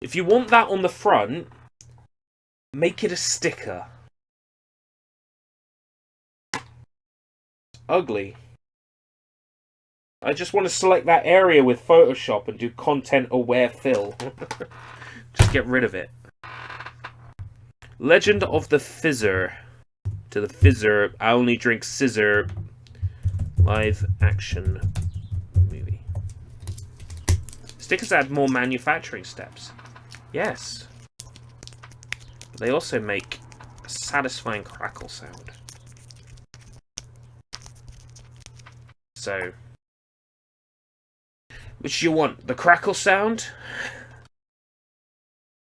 Speaker 1: If you want that on the front, make it a sticker. Ugly. I just want to select that area with Photoshop and do content-aware fill. Just get rid of it. Legend of the Fizzer. To the Fizzer, I only drink scissor. Live action movie. Stickers add more manufacturing steps. Yes. But they also make a satisfying crackle sound. So, which do you want? The crackle sound?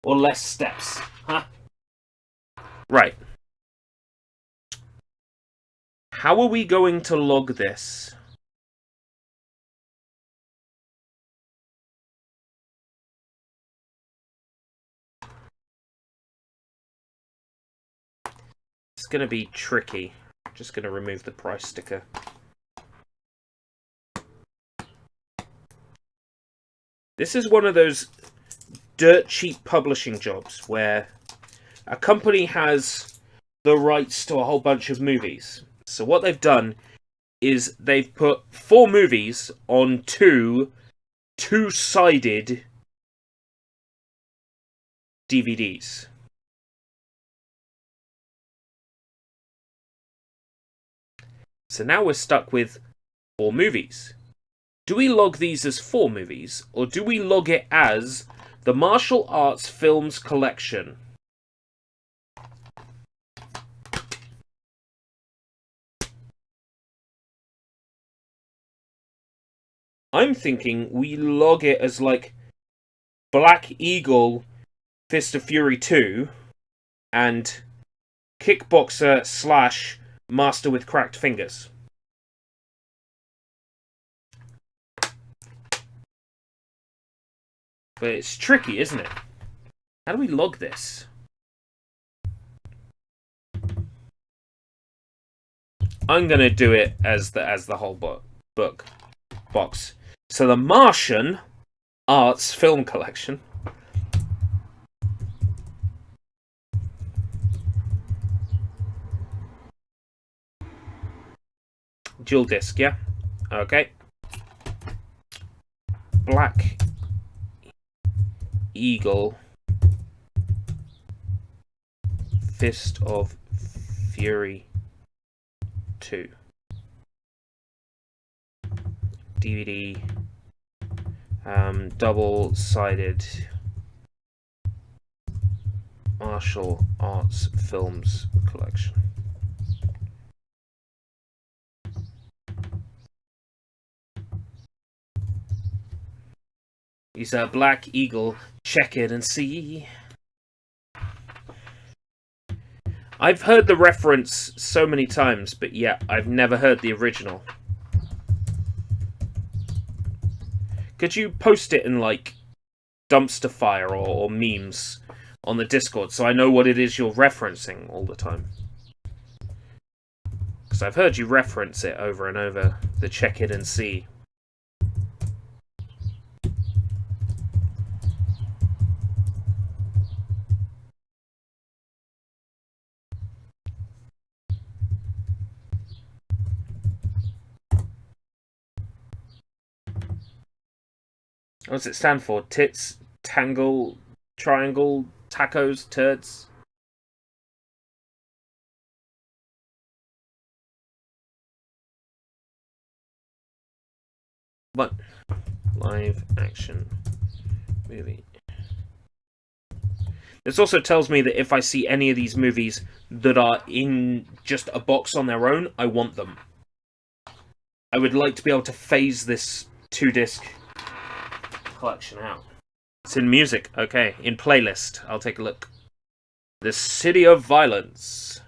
Speaker 1: Or less steps? Huh? Right. How are we going to log this? It's going to be tricky. I'm just going to remove the price sticker. This is one of those dirt cheap publishing jobs where a company has the rights to a whole bunch of movies. So what they've done is they've put 4 movies on two-sided DVDs. So now we're stuck with 4 movies. Do we log these as 4 movies, or do we log it as the Martial Arts Films Collection? I'm thinking we log it as like Black Eagle, Fist of Fury 2, and Kickboxer / Master with Cracked Fingers. But it's tricky, isn't it? How do we log this? I'm gonna do it as the whole box. So the Martian Arts Film Collection. Dual disc, yeah? Okay. Black Eagle, Fist of Fury 2. DVD, double-sided Martial Arts Films Collection. He's a Black Eagle. Check it and see. I've heard the reference so many times, but yeah, I've never heard the original. Could you post it in, like, dumpster fire or memes on the Discord so I know what it is you're referencing all the time? Because I've heard you reference it over and over, the check it and see. What does it stand for? Tits, tangle, triangle, tacos, turds? What? Live action movie. This also tells me that if I see any of these movies that are in just a box on their own, I want them. I would like to be able to phase this 2-disc collection out. It's in music, okay. In playlist, I'll take a look. The City of Violence.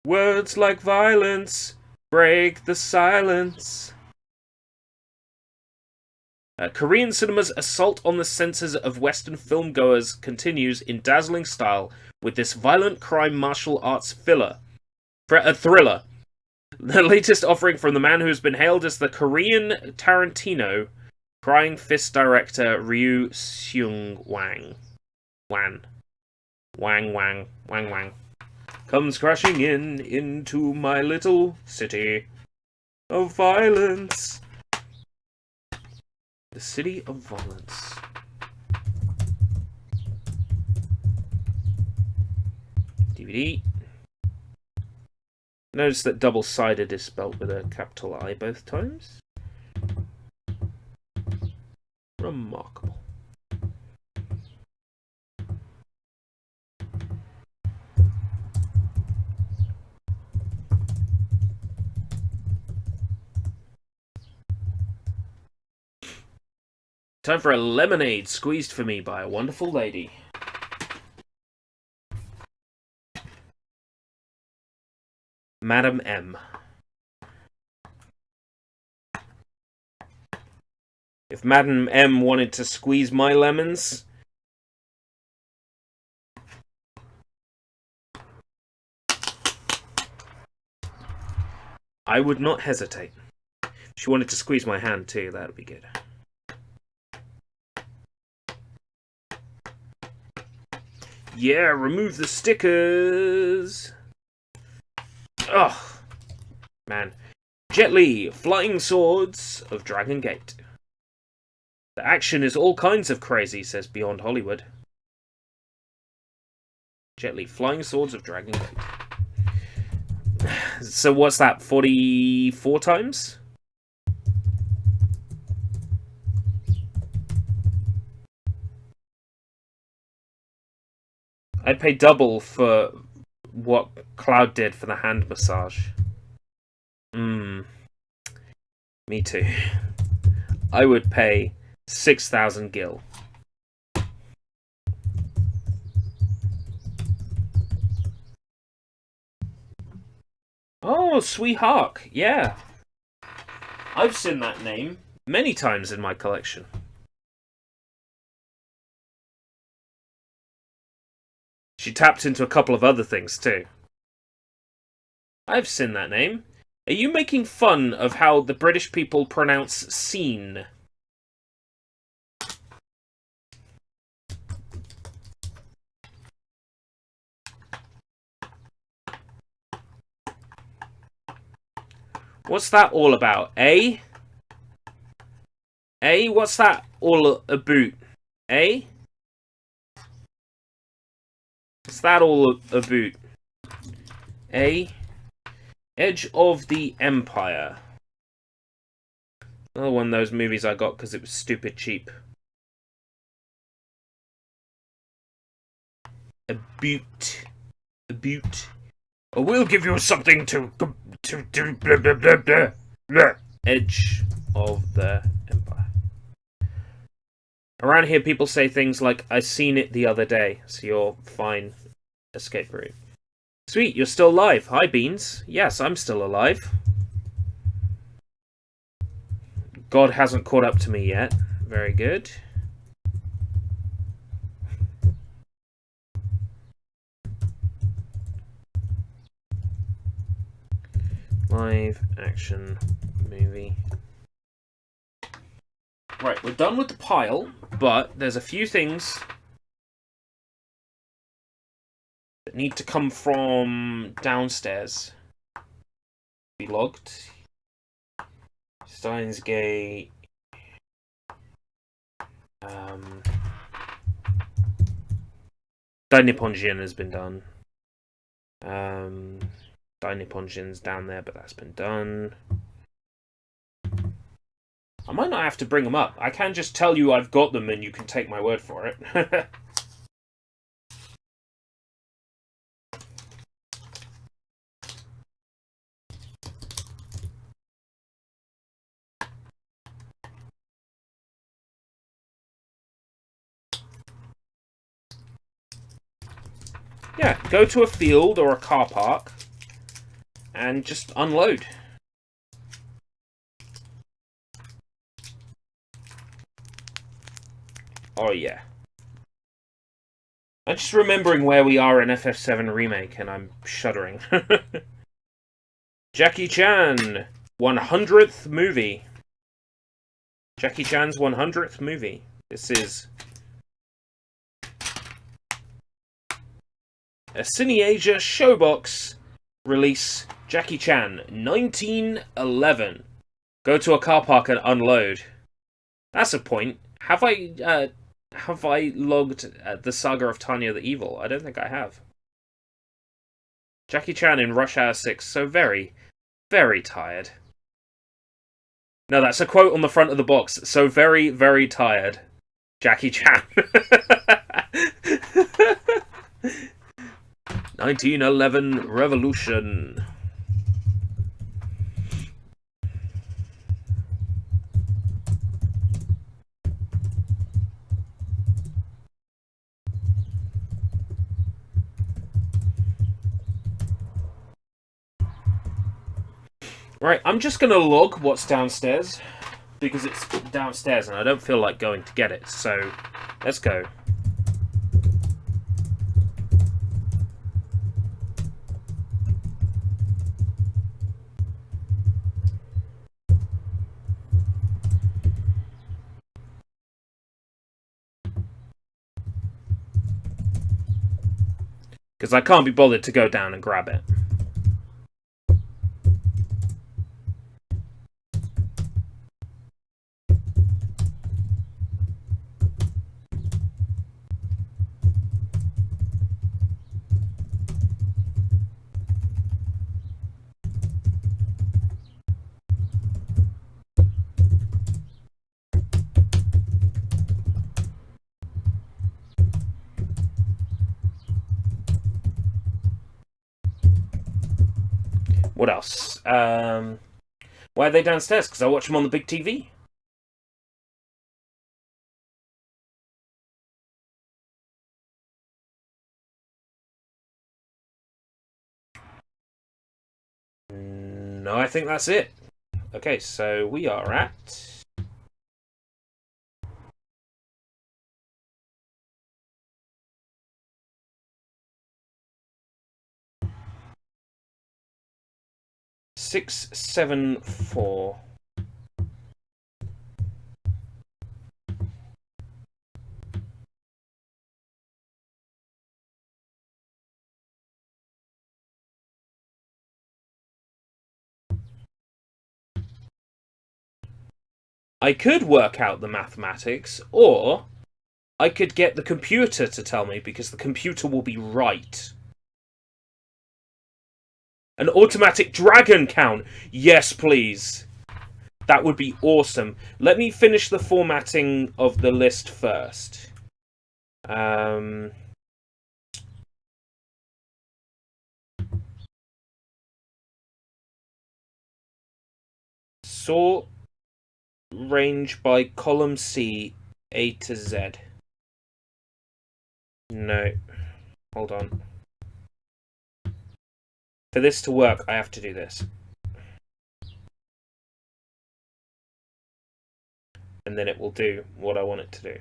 Speaker 1: Words like violence break the silence. Korean cinema's assault on the senses of Western filmgoers continues in dazzling style with this violent crime martial arts thriller. The latest offering from the man who has been hailed as the Korean Tarantino, Crying Fist director Ryu Seung-wang. Wang. Comes crashing into my little city of violence. The city of violence. DVD. Notice that double-sided is spelt with a capital I both times. Remarkable. Time for a lemonade squeezed for me by a wonderful lady. Madam M. If Madam M wanted to squeeze my lemons, I would not hesitate. If she wanted to squeeze my hand too, that would be good. Yeah, remove the stickers! Ugh. Man. Jet Li, Flying Swords of Dragon Gate. The action is all kinds of crazy, says Beyond Hollywood. Jet Li, Flying Swords of Dragon Gate. So what's that, 44 times? I'd pay double for what Cloud did for the hand massage. Me too. I would pay 6,000 gil. Oh, Sweetheart, yeah. I've seen that name many times in my collection. She tapped into a couple of other things too. I've seen that name. Are you making fun of how the British people pronounce scene? What's that all about, eh? Eh? What's that all about, eh? What's that all about? Eh? Edge of the Empire. Another one of those movies I got because it was stupid cheap. About. I will give you something to blah, blah, blah, blah, blah. Edge of the Empire. Around here people say things like, I seen it the other day, so you're fine. Escape route. Sweet, you're still alive. Hi, Beans. Yes, I'm still alive. God hasn't caught up to me yet. Very good. Live action movie. Right, we're done with the pile, but there's a few things that need to come from downstairs. Be logged. Steins Gate. Dai Nippon Jin has been done. Dai Nippon Jin's down there, but that's been done. I might not have to bring them up. I can just tell you I've got them and you can take my word for it. Yeah, go to a field or a car park and just unload. Oh yeah. I'm just remembering where we are in FF7 Remake, and I'm shuddering. Jackie Chan, 100th movie. Jackie Chan's 100th movie. This is a CineAsia Showbox release. Jackie Chan, 1911. Go to a car park and unload. That's a point. Have I logged the Saga of Tanya the Evil? I don't think I have. Jackie Chan in Rush Hour 6. So very, very tired. No, that's a quote on the front of the box. So very, very tired. Jackie Chan. 1911 Revolution. Right, I'm just going to log what's downstairs, because it's downstairs and I don't feel like going to get it, so let's go. Because I can't be bothered to go down and grab it. What else? Why are they downstairs? Because I watch them on the big TV. No, I think that's it. Okay, so we are at... $674. I could work out the mathematics, or I could get the computer to tell me, because the computer will be right. An automatic dragon count! Yes, please. That would be awesome. Let me finish the formatting of the list first. Sort range by column C, A to Z. No. Hold on. For this to work, I have to do this. And then it will do what I want it to do.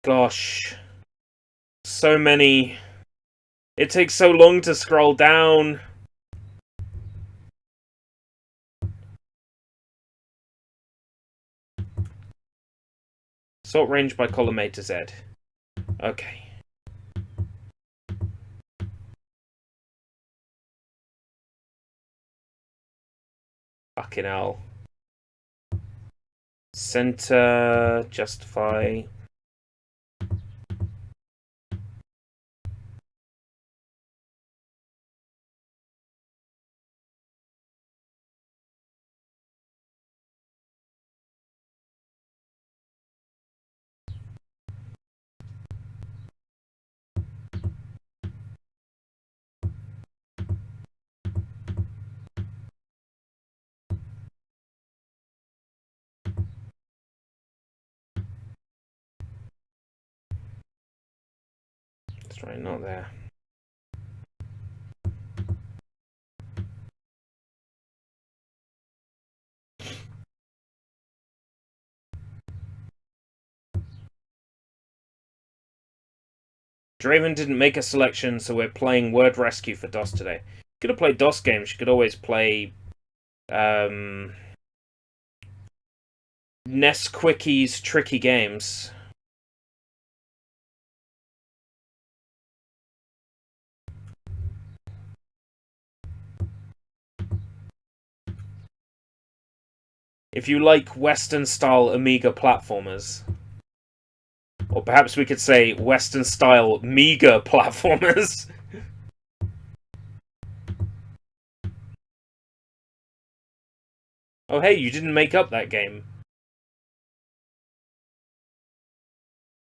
Speaker 1: Gosh. So many. It takes so long to scroll down. Sort range by column A to Z. Okay. Fucking hell. Center, justify. That's right, not there. Draven didn't make a selection, so we're playing Word Rescue for DOS today. Could have played DOS games. You could always play Nesquicky's Tricky Games. If you like Western-style Amiga platformers. Or perhaps we could say Western-style Mega platformers. Oh hey, you didn't make up that game.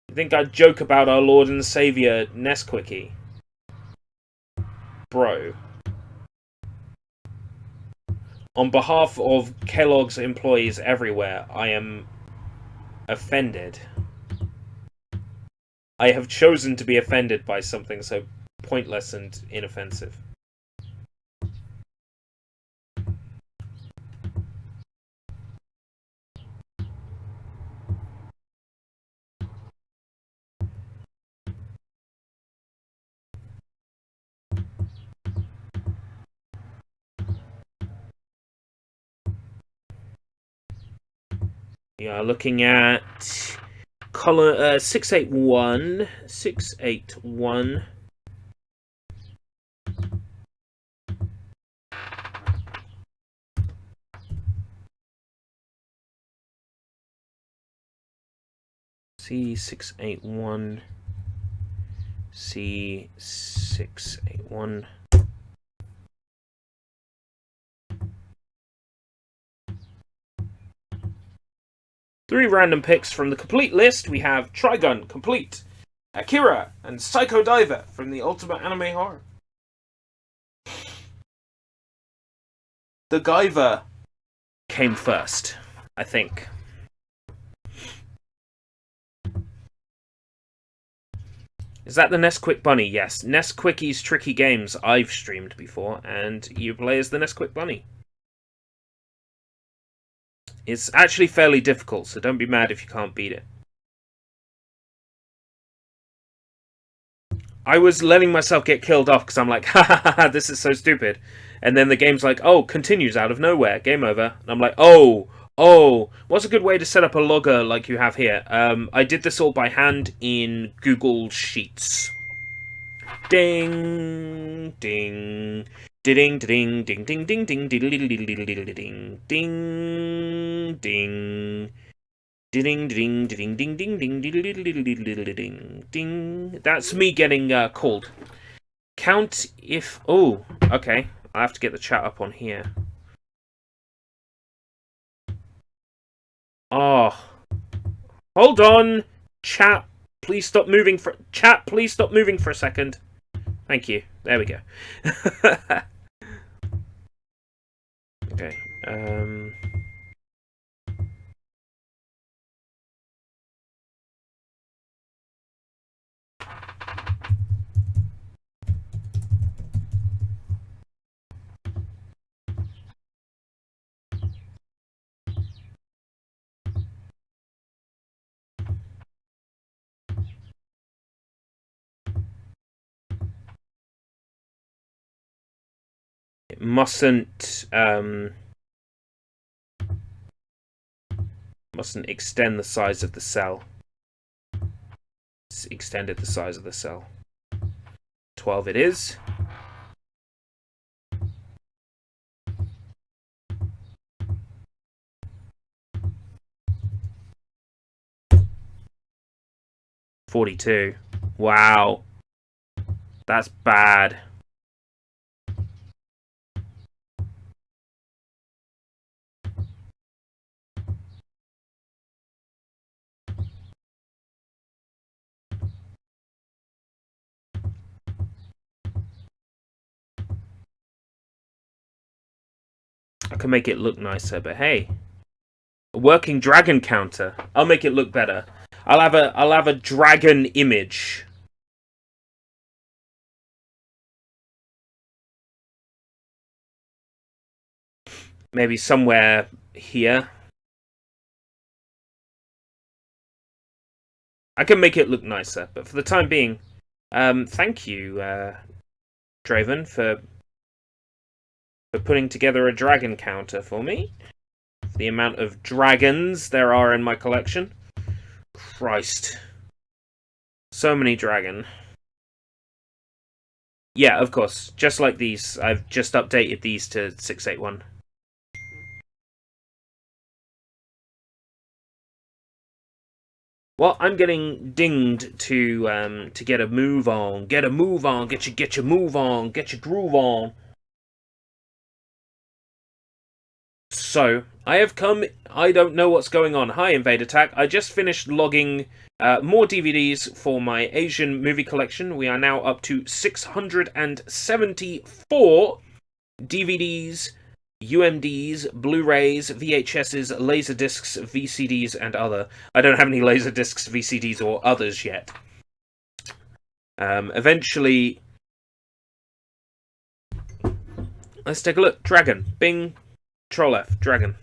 Speaker 1: You think I'd joke about our Lord and Saviour Nesquickie? Bro. On behalf of Kellogg's employees everywhere, I am offended. I have chosen to be offended by something so pointless and inoffensive. We are looking at column 681. 681. C681. C681. Three random picks from the complete list. We have Trigun, complete, Akira, and Psycho Diver from the Ultimate Anime Horror. The Guyver came first, I think. Is that the Nesquik Bunny? Yes. Nesquicky's Tricky Games I've streamed before, and you play as the Nesquik Bunny. It's actually fairly difficult, so don't be mad if you can't beat it. I was letting myself get killed off because I'm like, ha ha ha, this is so stupid. And then the game's like, oh, continues out of nowhere, game over. And I'm like, oh, what's a good way to set up a logger like you have here? I did this all by hand in Google Sheets. Ding, ding. Ding ding ding ding ding ding ding ding ding ding ding ding ding ding ding ding ding ding. That's me getting called. Count if okay. I have to get the chat up on here. Oh, hold on, chat. Please stop moving for Please stop moving for a second. Thank you. There we go. Okay. It mustn't extend the size of the cell. It's extended the size of the cell. 12 it is. $42. Wow. That's bad. I can make it look nicer, but hey. A working dragon counter. I'll make it look better. I'll have a dragon image. Maybe somewhere here. I can make it look nicer, but for the time being, Thank you, Draven, for putting together a dragon counter for me. The amount of dragons there are in my collection. Christ. So many dragon. Yeah, of course. Just like these. I've just updated these to 681. Well, I'm getting dinged to get a move on. Get a move on. Get your move on. Get your groove on. So, I have come... I don't know what's going on. Hi, Invade Attack. I just finished logging more DVDs for my Asian movie collection. We are now up to 674 DVDs, UMDs, Blu-rays, VHSs, Laserdiscs, VCDs, and other. I don't have any Laserdiscs, VCDs, or others yet. Eventually... Let's take a look. Dragon. Bing. Troll F. Dragon.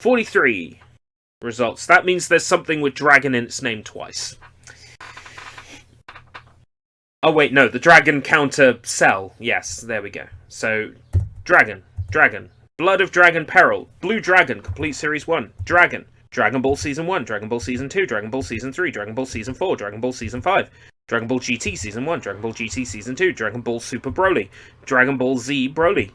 Speaker 1: 43 results. That means there's something with dragon in its name twice. Oh wait, no, the dragon counter cell. Yes, there we go. So, Dragon. Blood of Dragon Peril. Blue Dragon, Complete Series 1. Dragon. Dragon Ball Season 1. Dragon Ball Season 2. Dragon Ball Season 3. Dragon Ball Season 4. Dragon Ball Season 5. Dragon Ball GT Season 1. Dragon Ball GT Season 2. Dragon Ball Super Broly. Dragon Ball Z Broly.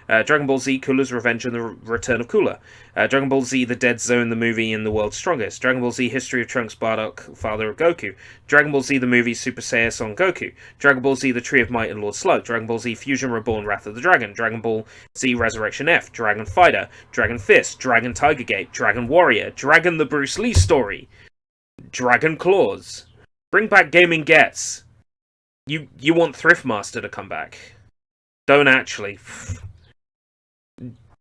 Speaker 1: Dragon Ball Z, Cooler's Revenge and the Return of Cooler. Dragon Ball Z, The Dead Zone, the movie and the World's Strongest. Dragon Ball Z, History of Trunks, Bardock, Father of Goku. Dragon Ball Z, the movie, Super Saiyan Son Goku. Dragon Ball Z, The Tree of Might and Lord Slug. Dragon Ball Z, Fusion Reborn, Wrath of the Dragon. Dragon Ball Z, Resurrection F. Dragon Fighter. Dragon Fist. Dragon Tiger Gate. Dragon Warrior. Dragon the Bruce Lee Story. Dragon Claws. Bring back Gaming Gets. You want Thriftmaster to come back. Don't actually.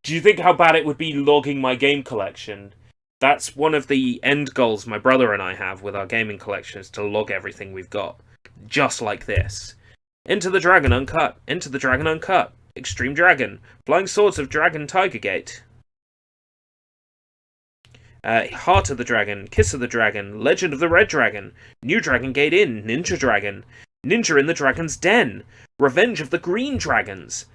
Speaker 1: Do you think how bad it would be logging my game collection? That's one of the end goals my brother and I have with our gaming collection, is to log everything we've got. Just like this. Enter the Dragon Uncut. Enter the Dragon Uncut. Extreme Dragon. Flying Swords of Dragon Tiger Gate. Heart of the Dragon. Kiss of the Dragon. Legend of the Red Dragon. New Dragon Gate Inn. Ninja Dragon. Ninja in the Dragon's Den. Revenge of the Green Dragons.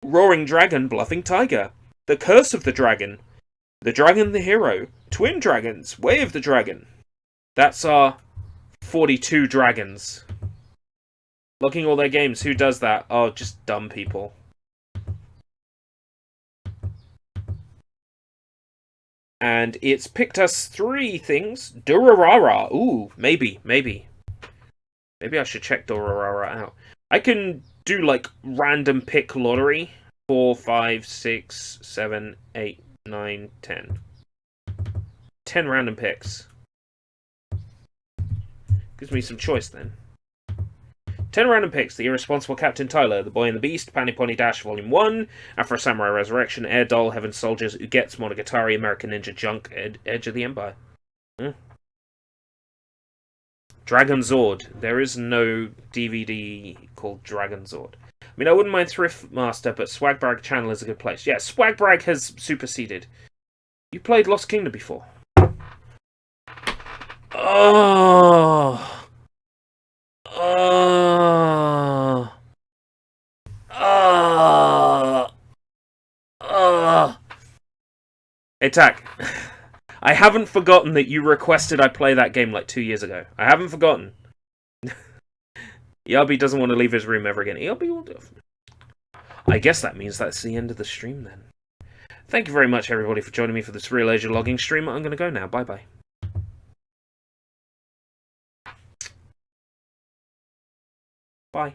Speaker 1: Roaring Dragon, Bluffing Tiger. The Curse of the Dragon. The Dragon the Hero. Twin Dragons. Way of the Dragon. That's our 42 dragons. Logging all their games. Who does that? Oh, just dumb people. And it's picked us 3 things. Durarara. Ooh, maybe. Maybe I should check Durarara out. I can do like random pick lottery. 4, 5, 6, 7, 8, 9, 10. 10 random picks. Gives me some choice then. 10 random picks. The Irresponsible Captain Tyler, The Boy and the Beast, Panty Pony Dash Volume 1, Afro Samurai Resurrection, Air Doll, Heaven Soldiers, Ugetsu Monogatari, American Ninja Junk, Edge of the Empire. Dragon Zord. There is no DVD called Dragon Zord. I mean, I wouldn't mind Thriftmaster, but Swagbrag Channel is a good place. Yeah, Swagbrag has superseded. You played Lost Kingdom before. Oh. Oh. Oh. Oh. Attack. I haven't forgotten that you requested I play that game like 2 years ago. I haven't forgotten. ERB doesn't want to leave his room ever again. ERB will do. I guess that means that's the end of the stream then. Thank you very much, everybody, for joining me for this ReelAsia logging stream. I'm going to go now. Bye-bye. Bye.